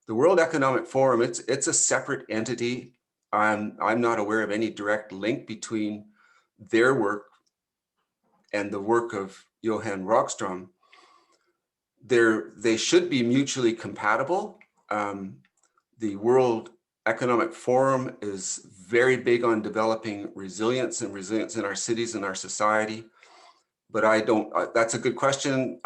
The World Economic Forum, it's a separate entity. I'm not aware of any direct link between their work and the work of Johan Rockstrom. They should be mutually compatible. The World Economic Forum is very big on developing resilience in our cities and our society. But that's a good question.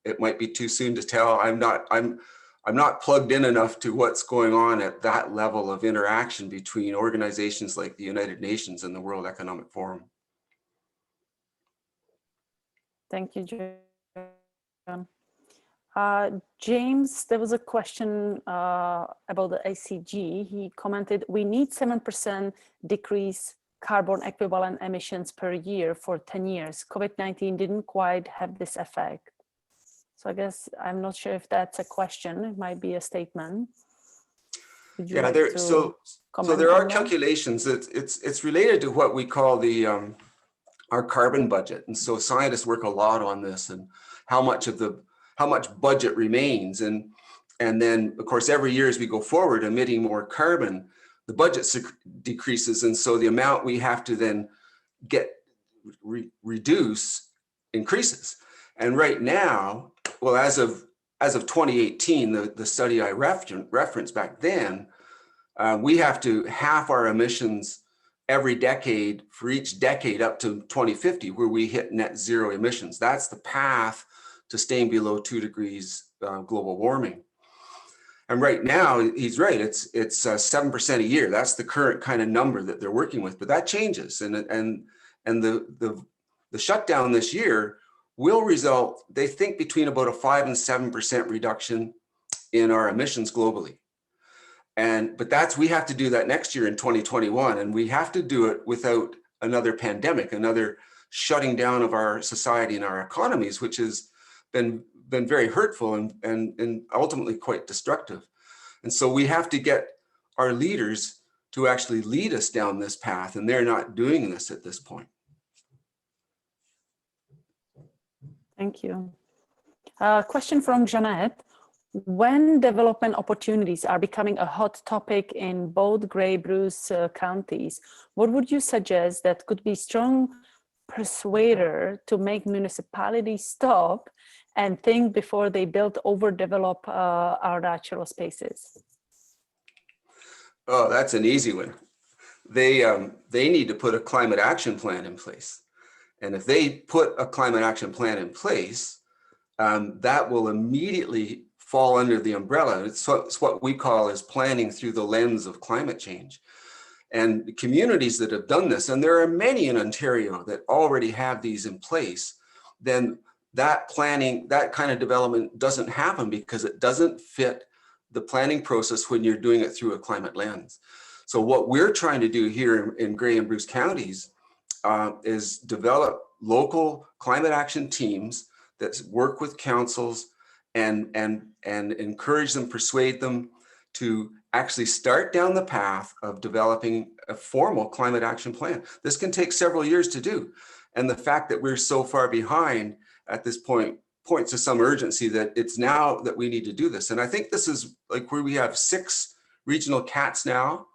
It might be too soon to tell. I'm not plugged in enough to what's going on at that level of interaction between organizations like the United Nations and the World Economic Forum. Thank you, John. James, there was a question about the ACG. He commented, we need 7% decrease carbon equivalent emissions per year for 10 years. COVID-19 didn't quite have this effect. So I guess I'm not sure if that's a question. It might be a statement. Yeah, so there are calculations. It's related to what we call our carbon budget. And so scientists work a lot on this and how much budget remains. And then of course, every year as we go forward, emitting more carbon, the budget decreases. And so the amount we have to then reduce increases. And right now, well, as of 2018, the study I referenced back then, we have to halve our emissions every decade for each decade up to 2050, where we hit net zero emissions. That's the path to staying below 2 degrees global warming. And right now, he's right, it's 7% a year. That's the current kind of number that they're working with, but that changes. And the shutdown this year will result, they think, between about a 5 and 7% reduction in our emissions globally. But we have to do that next year in 2021, and we have to do it without another pandemic, another shutting down of our society and our economies, which has been very hurtful and ultimately quite destructive. And so we have to get our leaders to actually lead us down this path, and they're not doing this at this point. Thank you. Question from Jeanette. When development opportunities are becoming a hot topic in both Grey Bruce counties, what would you suggest that could be strong persuader to make municipalities stop and think before they build, overdevelop our natural spaces? Oh, that's an easy one. They need to put a climate action plan in place. And if they put a climate action plan in place, that will immediately fall under the umbrella. It's what we call as planning through the lens of climate change. And communities that have done this, and there are many in Ontario that already have these in place, then that planning, that kind of development doesn't happen because it doesn't fit the planning process when you're doing it through a climate lens. So what we're trying to do here in Grey and Bruce counties is develop local climate action teams that work with councils and encourage them, persuade them to actually start down the path of developing a formal climate action plan. This can take several years to do. And the fact that we're so far behind at this point points to some urgency that it's now that we need to do this. And I think this is like where we have 6 regional CATs now,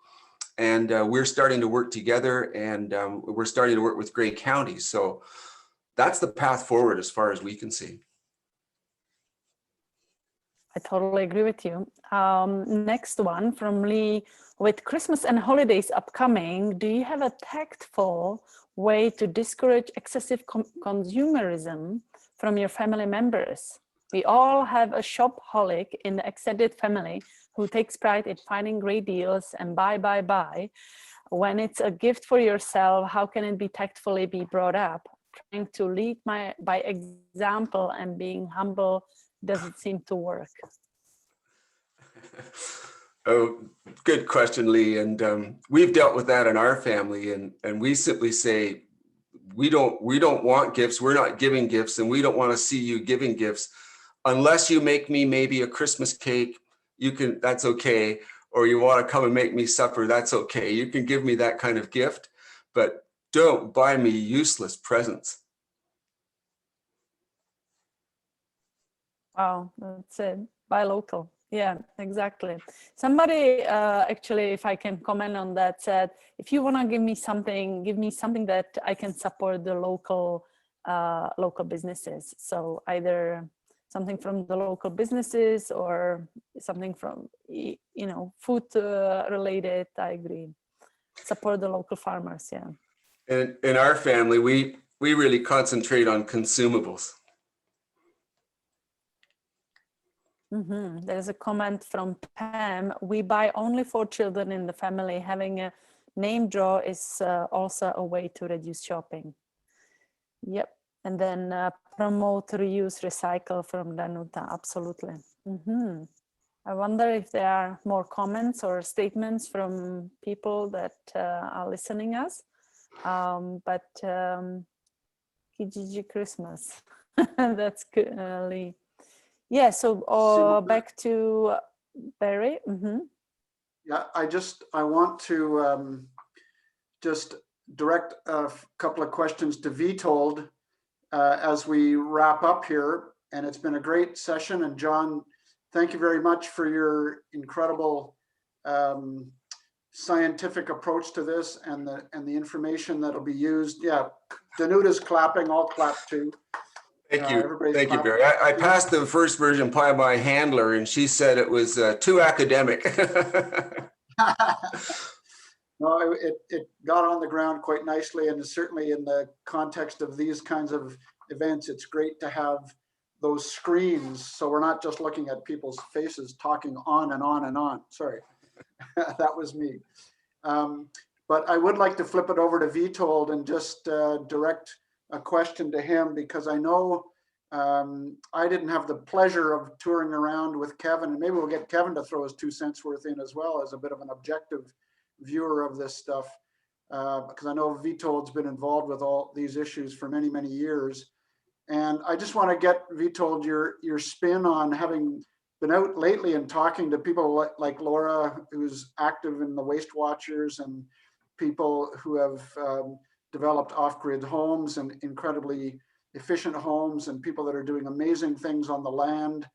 and we're starting to work together, and we're starting to work with Grey counties. So that's the path forward as far as we can see. I totally agree with you. Next one from Lee. With Christmas and holidays upcoming, do you have a tactful way to discourage excessive consumerism from your family members? We all have a shopaholic in the extended family who takes pride in finding great deals and buy. When it's a gift for yourself, how can it be tactfully be brought up? Trying to lead by example and being humble doesn't seem to work. Oh, good question, Lee. And we've dealt with that in our family, and we simply say, we don't want gifts. We're not giving gifts, and we don't want to see you giving gifts unless you make me maybe a Christmas cake. That's okay. Or you want to come and make me supper, that's okay. You can give me that kind of gift, but don't buy me useless presents. Wow, that's it. Buy local. Yeah, exactly. Somebody actually, if I can comment on that, said, if you want to give me something that I can support the local businesses. So either something from the local businesses or something from, food related. I agree. Support the local farmers. Yeah. And in our family, we really concentrate on consumables. Mm-hmm. There's a comment from Pam. We buy only for children in the family. Having a name draw is also a way to reduce shopping. Yep. And then promote, reuse, recycle from Danuta. Absolutely. Mm-hmm. I wonder if there are more comments or statements from people that are listening us. But Kijiji Christmas. That's good, Lee. Yeah, so back to Barry. Mm-hmm. Yeah, I want to just direct a couple of questions to Vitold as we wrap up here. And it's been a great session. And John, thank you very much for your incredible scientific approach to this and the information that'll be used. Yeah, Danuta's clapping, I'll clap too. Thank you, Barry. I passed the first version by my handler, and she said it was too academic. No, it got on the ground quite nicely, and certainly in the context of these kinds of events, it's great to have those screens, so we're not just looking at people's faces talking on and on and on. Sorry, that was me. But I would like to flip it over to Vitold and just direct a question to him, because I know I didn't have the pleasure of touring around with Kevin, and maybe we'll get Kevin to throw his 2 cents worth in as well as a bit of an objective viewer of this stuff, because I know Vitold's been involved with all these issues for many, many years. And I just want to get, Vitold, your spin on having been out lately and talking to people like Laura, who's active in the Waste Watchers, and people who have developed off-grid homes and incredibly efficient homes, and people that are doing amazing things on the land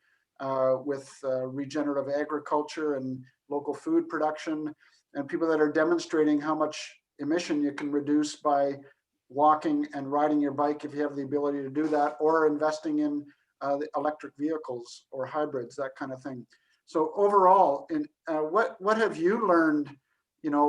with regenerative agriculture and local food production, and people that are demonstrating how much emission you can reduce by walking and riding your bike if you have the ability to do that, or investing in the electric vehicles or hybrids, that kind of thing. So overall, what have you learned,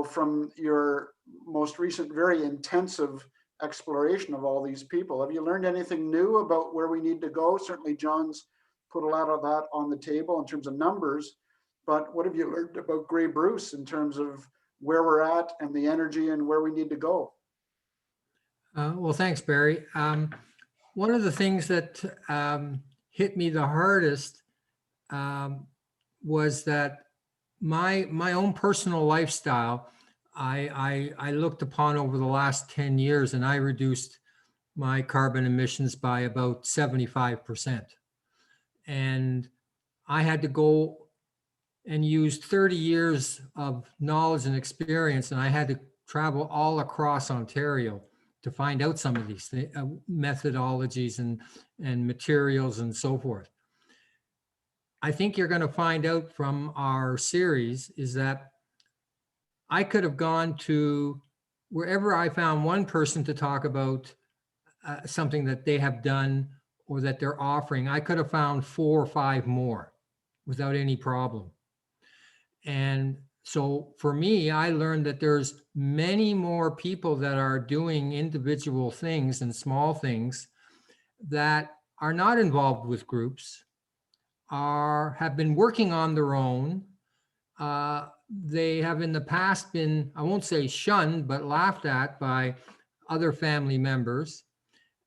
from your most recent, very intensive exploration of all these people? Have you learned anything new about where we need to go? Certainly John's put a lot of that on the table in terms of numbers, but what have you learned about Grey Bruce in terms of where we're at and the energy and where we need to go? Well, thanks, Barry. One of the things that hit me the hardest was that my own personal lifestyle, I looked upon over the last 10 years, and I reduced my carbon emissions by about 75%. And I had to go and use 30 years of knowledge and experience, and I had to travel all across Ontario to find out some of these methodologies and materials and so forth. I think you're going to find out from our series is that I could have gone to wherever I found one person to talk about something that they have done or that they're offering. I could have found 4 or 5 more without any problem. And so for me, I learned that there's many more people that are doing individual things and small things that are not involved with groups, have been working on their own. They have in the past been, I won't say shunned, but laughed at by other family members.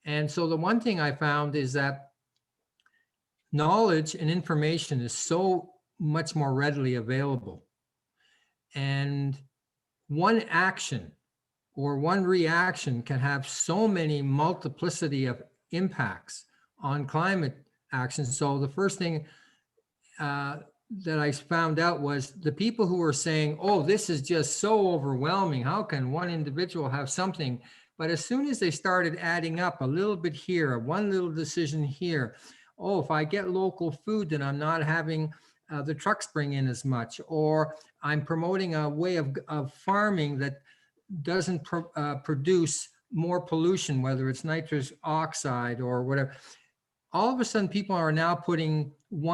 And so the one thing I found is that knowledge and information is so much more readily available. And one action or one reaction can have so many multiplicity of impacts on climate action. So the first thing that I found out was the people who were saying, oh, this is just so overwhelming. How can one individual have something? But as soon as they started adding up a little bit here, one little decision here, oh, if I get local food, then I'm not having the trucks bring in as much, or I'm promoting a way of farming that doesn't produce more pollution, whether it's nitrous oxide or whatever. All of a sudden, people are now putting 2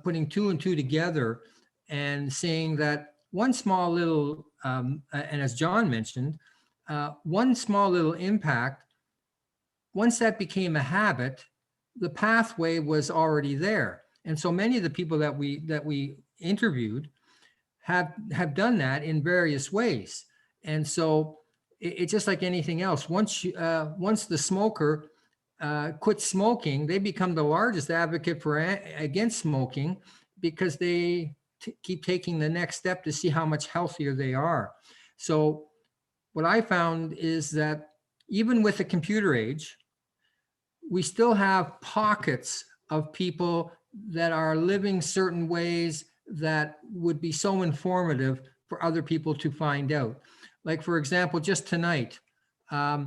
and 2 together and saying that one small little, and as John mentioned, one small little impact, once that became a habit, the pathway was already there. And so many of the people that we interviewed have done that in various ways. And so it's just like anything else. Once the smoker quits smoking, they become the largest advocate against smoking because they keep taking the next step to see how much healthier they are. So what I found is that even with the computer age, we still have pockets of people that are living certain ways that would be so informative for other people to find out. Like, for example, just tonight, I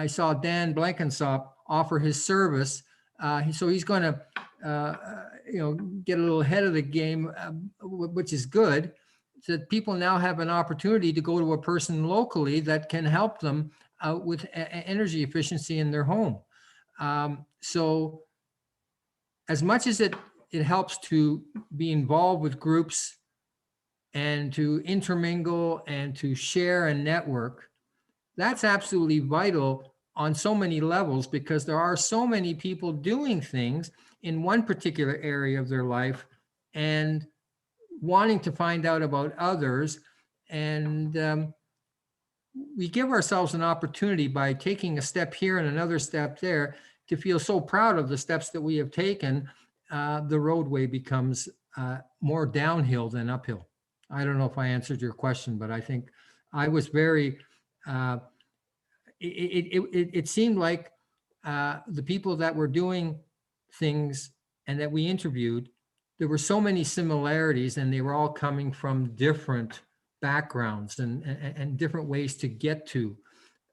saw Dan Blankenstock offer his service. So he's going to, get a little ahead of the game, which is good. So that people now have an opportunity to go to a person locally that can help them with energy efficiency in their home. So as much as it helps to be involved with groups and to intermingle and to share and network, that's absolutely vital on so many levels, because there are so many people doing things in one particular area of their life and wanting to find out about others. And we give ourselves an opportunity by taking a step here and another step there to feel so proud of the steps that we have taken. The roadway becomes more downhill than uphill. I don't know if I answered your question, but I think I was very, it seemed like the people that were doing things and that we interviewed, there were so many similarities, and they were all coming from different backgrounds and different ways to get to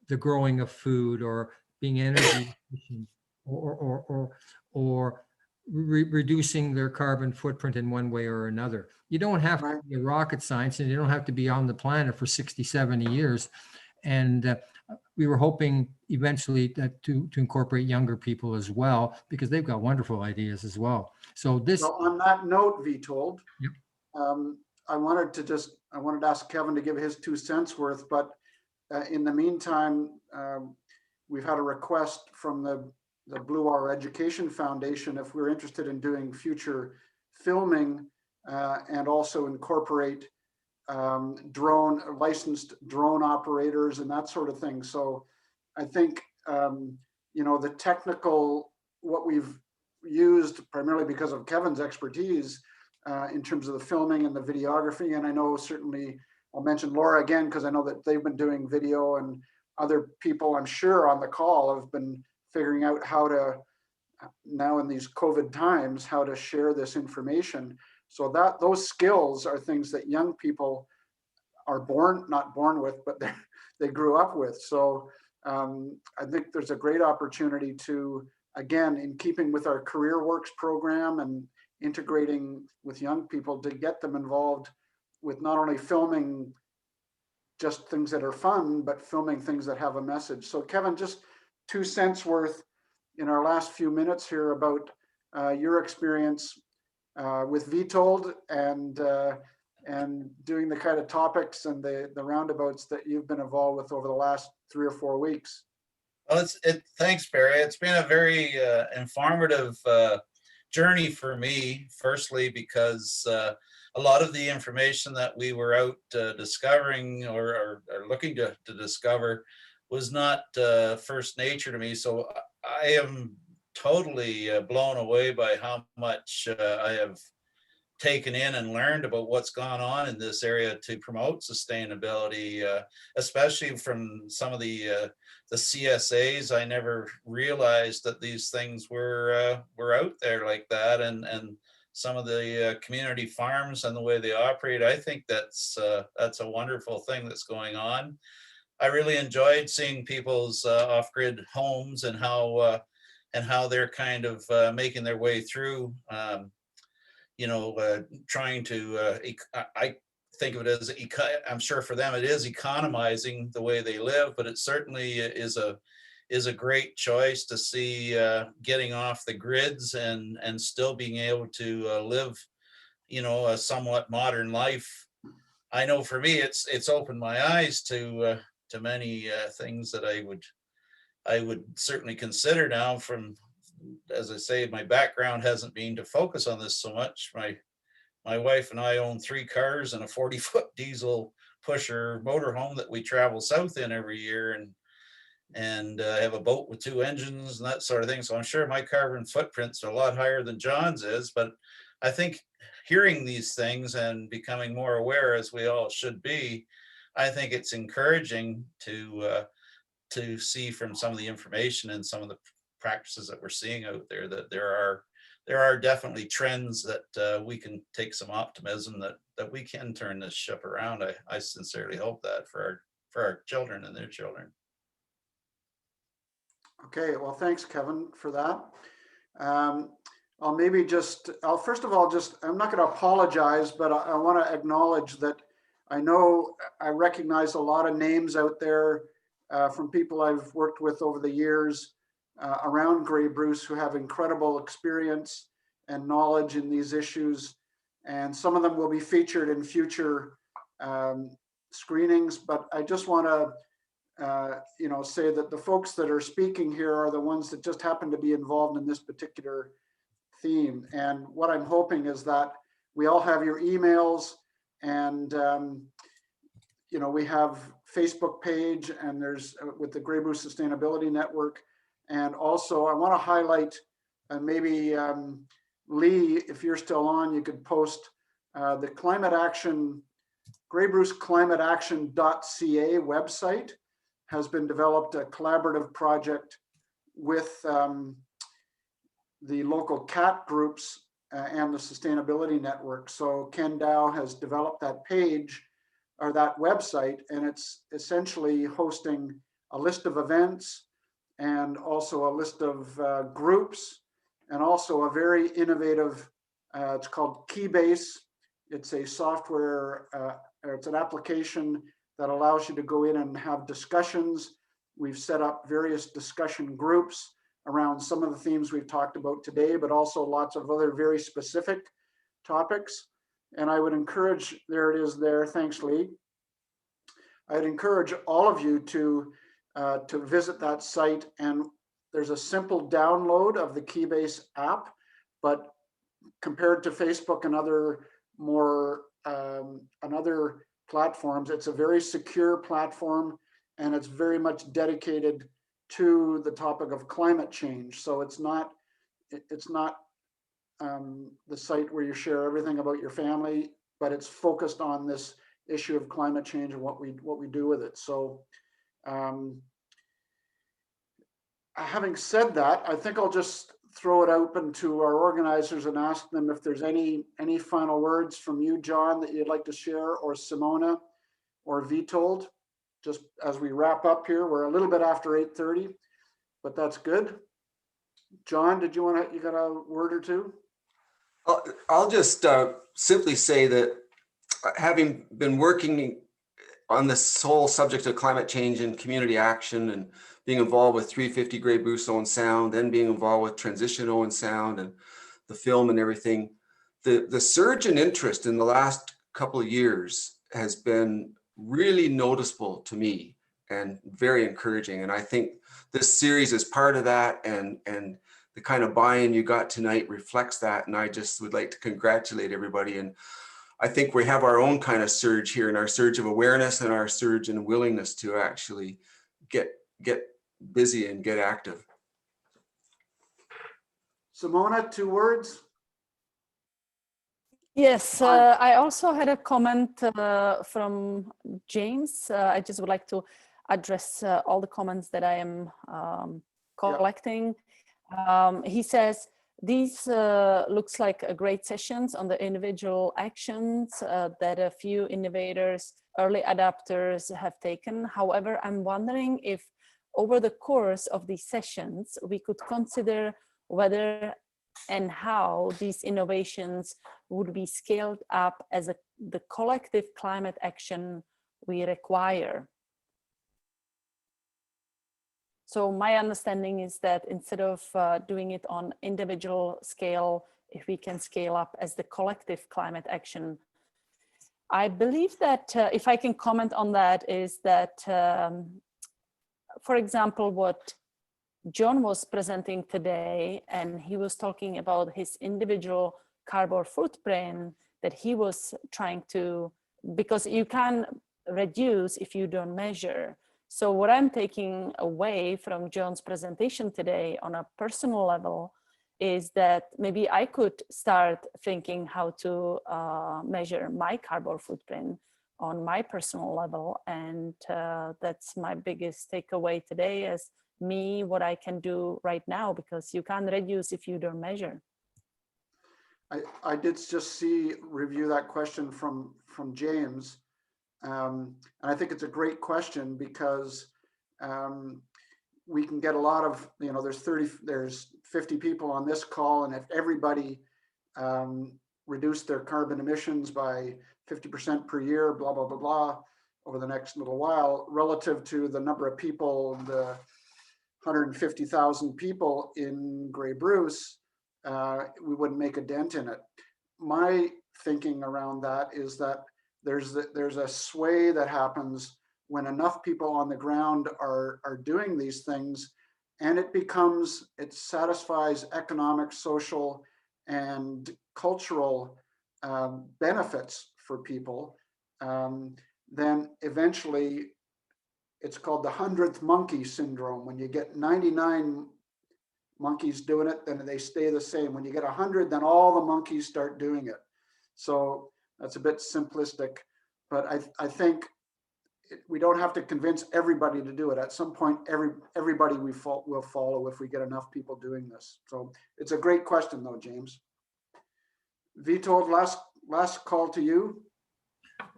the growing of food or being energy efficient or reducing their carbon footprint in one way or another. You don't have to be a rocket science, and you don't have to be on the planet for 60, 70 years. And we were hoping eventually that to incorporate younger people as well, because they've got wonderful ideas as well. So this. Well, on that note, Vitold, Yep. I wanted to ask Kevin to give his 2 cents worth, but in the meantime, we've had a request from the Blue Water Education Foundation if we're interested in doing future filming and also incorporate licensed drone operators and that sort of thing. So I think, the technical, what we've used primarily because of Kevin's expertise in terms of the filming and the videography. And I know certainly I'll mention Laura again, because I know that they've been doing video, and other people I'm sure on the call have been figuring out how to, now in these COVID times, how to share this information. So those skills are things that young people are not born with, but they grew up with. So I think there's a great opportunity to, again, in keeping with our Career Works program and integrating with young people, to get them involved with not only filming just things that are fun, but filming things that have a message. So Kevin, just 2 cents worth in our last few minutes here about your experience with Vitold and doing the kind of topics and the roundabouts that you've been involved with over the last 3 or 4 weeks. Well, thanks, Barry. It's been a very informative journey for me, firstly, because a lot of the information that we were out discovering or looking to discover was not first nature to me. So I am totally blown away by how much I have taken in and learned about what's gone on in this area to promote sustainability, especially from some of the CSAs. I never realized that these things were out there like that, and some of the community farms and the way they operate. I think that's a wonderful thing that's going on. I really enjoyed seeing people's off-grid homes and how they're kind of making their way through. Trying to, I think of it as, I'm sure for them it is economizing the way they live, but it certainly is a great choice to see getting off the grids and still being able to live, a somewhat modern life. I know for me, it's opened my eyes to many things that I would certainly consider now. From, as I say, my background hasn't been to focus on this so much. My wife and I own 3 cars and a 40-foot diesel pusher motorhome that we travel south in every year, and I have a boat with 2 engines and that sort of thing. So I'm sure my carbon footprints are a lot higher than John's is, but I think hearing these things and becoming more aware, as we all should be, I think it's encouraging to see from some of the information and some of the practices that we're seeing out there that there are definitely trends that we can take some optimism that we can turn this ship around. I sincerely hope that for our children and their children. Okay, well, thanks, Kevin, for that. First of all, I'm not going to apologize, but I want to acknowledge that I know I recognize a lot of names out there from people I've worked with over the years around Grey Bruce who have incredible experience and knowledge in these issues. And some of them will be featured in future screenings, but I just want to say that the folks that are speaking here are the ones that just happen to be involved in this particular theme. And what I'm hoping is that we all have your emails, and we have Facebook page, and there's with the Grey Bruce Sustainability Network. And also I want to highlight, and maybe Lee, if you're still on, you could post the Climate Action, Grey Bruce climateaction.ca website has been developed, a collaborative project with the local CAT groups and the Sustainability Network. So Ken Dow has developed that page or that website, and it's essentially hosting a list of events and also a list of groups, and also a very innovative, it's called Keybase. It's a software, or it's an application that allows you to go in and have discussions We've set up various discussion groups around some of the themes we've talked about today, but also lots of other very specific topics. And I would encourage, there it is there, thanks Lee. I'd encourage all of you to visit that site, and there's a simple download of the Keybase app, but compared to Facebook and other more and other platforms, it's a very secure platform, and it's very much dedicated to the topic of climate change. So it's not the site where you share everything about your family, but it's focused on this issue of climate change and what we do with it. So having said that, I think I'll just throw it open to our organizers and ask them if there's any final words from you, John, that you'd like to share, or Simona, or Vitold, just as we wrap up here. We're a little bit after 8:30, but that's good. John, you got a word or two? I'll just simply say that having been working on this whole subject of climate change and community action, and being involved with 350 Grey Bruce Owen Sound, then being involved with Transition Owen Sound and the film and everything, the surge in interest in the last couple of years has been really noticeable to me and very encouraging. And I think this series is part of that, and the kind of buy-in you got tonight reflects that. And I just would like to congratulate everybody. And I think we have our own kind of surge here, and our surge of awareness and our surge in willingness to actually get busy and get active. Simona, 2 words? Yes, I also had a comment from James. I just would like to address all the comments that I am collecting. He says, these looks like a great sessions on the individual actions that a few innovators, early adapters have taken. However, I'm wondering if over the course of these sessions, we could consider whether and how these innovations would be scaled up as the collective climate action we require. So my understanding is that instead of doing it on individual scale, if we can scale up as the collective climate action. I believe that if I can comment on that, is that, for example, what John was presenting today, and he was talking about his individual carbon footprint that he was trying to, because you can reduce if you don't measure. So what I'm taking away from John's presentation today on a personal level is that maybe I could start thinking how to measure my carbon footprint on my personal level. And that's my biggest takeaway today, as me, what I can do right now, because you can't reduce if you don't measure. I did just review that question from James. And I think it's a great question, because we can get a lot of, there's 50 people on this call, and if everybody reduced their carbon emissions by 50% per year, blah, blah, blah, blah, over the next little while, relative to the number of people, the 150,000 people in Grey Bruce, we wouldn't make a dent in it. My thinking around that is that there's a sway that happens when enough people on the ground are doing these things, and it satisfies economic, social, and cultural benefits for people. Then eventually, it's called the 100th monkey syndrome. When you get 99 monkeys doing it, then they stay the same. When you get 100, then all the monkeys start doing it. So that's a bit simplistic, but I think we don't have to convince everybody to do it. At some point, everybody will follow if we get enough people doing this. So it's a great question though, James. Vito, last call to you.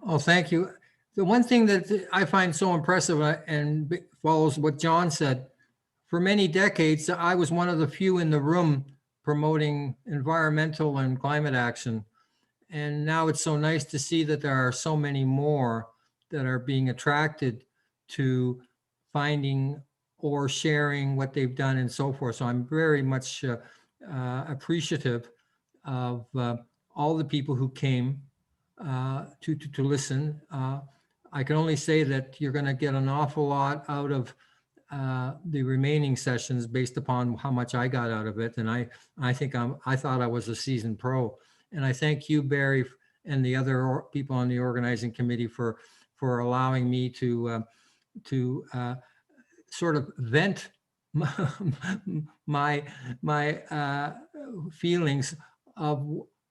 Oh, thank you. The one thing that I find so impressive and follows what John said, for many decades, I was one of the few in the room promoting environmental and climate action. And now it's so nice to see that there are so many more that are being attracted to finding or sharing what they've done and so forth. So I'm very much appreciative of all the people who came to listen. I can only say that you're going to get an awful lot out of the remaining sessions based upon how much I got out of it. And I think I thought I was a seasoned pro. And I thank you, Barry, and the other people on the organizing committee for allowing me to sort of vent my feelings of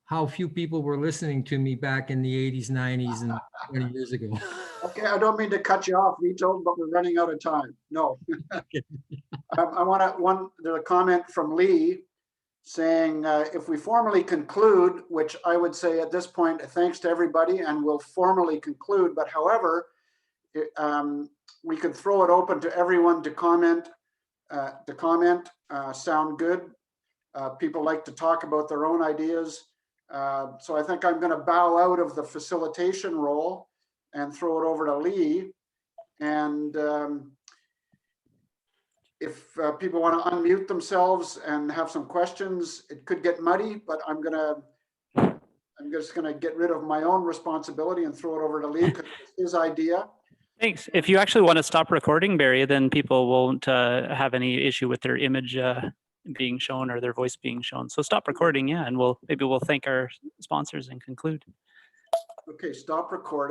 how few people were listening to me back in the 80s, 90s, and 20 years ago. Okay, I don't mean to cut you off, Vito, but we're running out of time. No. I want there's a comment from Lee saying, if we formally conclude, which I would say at this point, thanks to everybody, and we'll formally conclude, but however, we could throw it open to everyone to comment. Sound good. People like to talk about their own ideas. So I think I'm going to bow out of the facilitation role and throw it over to Lee. And if people want to unmute themselves and have some questions, it could get muddy, but I'm just going to get rid of my own responsibility and throw it over to Lee because it's his idea. Thanks. If you actually want to stop recording, Barry, then people won't have any issue with their image being shown or their voice being shown. So stop recording, yeah, and maybe we'll thank our sponsors and conclude. Okay, stop recording.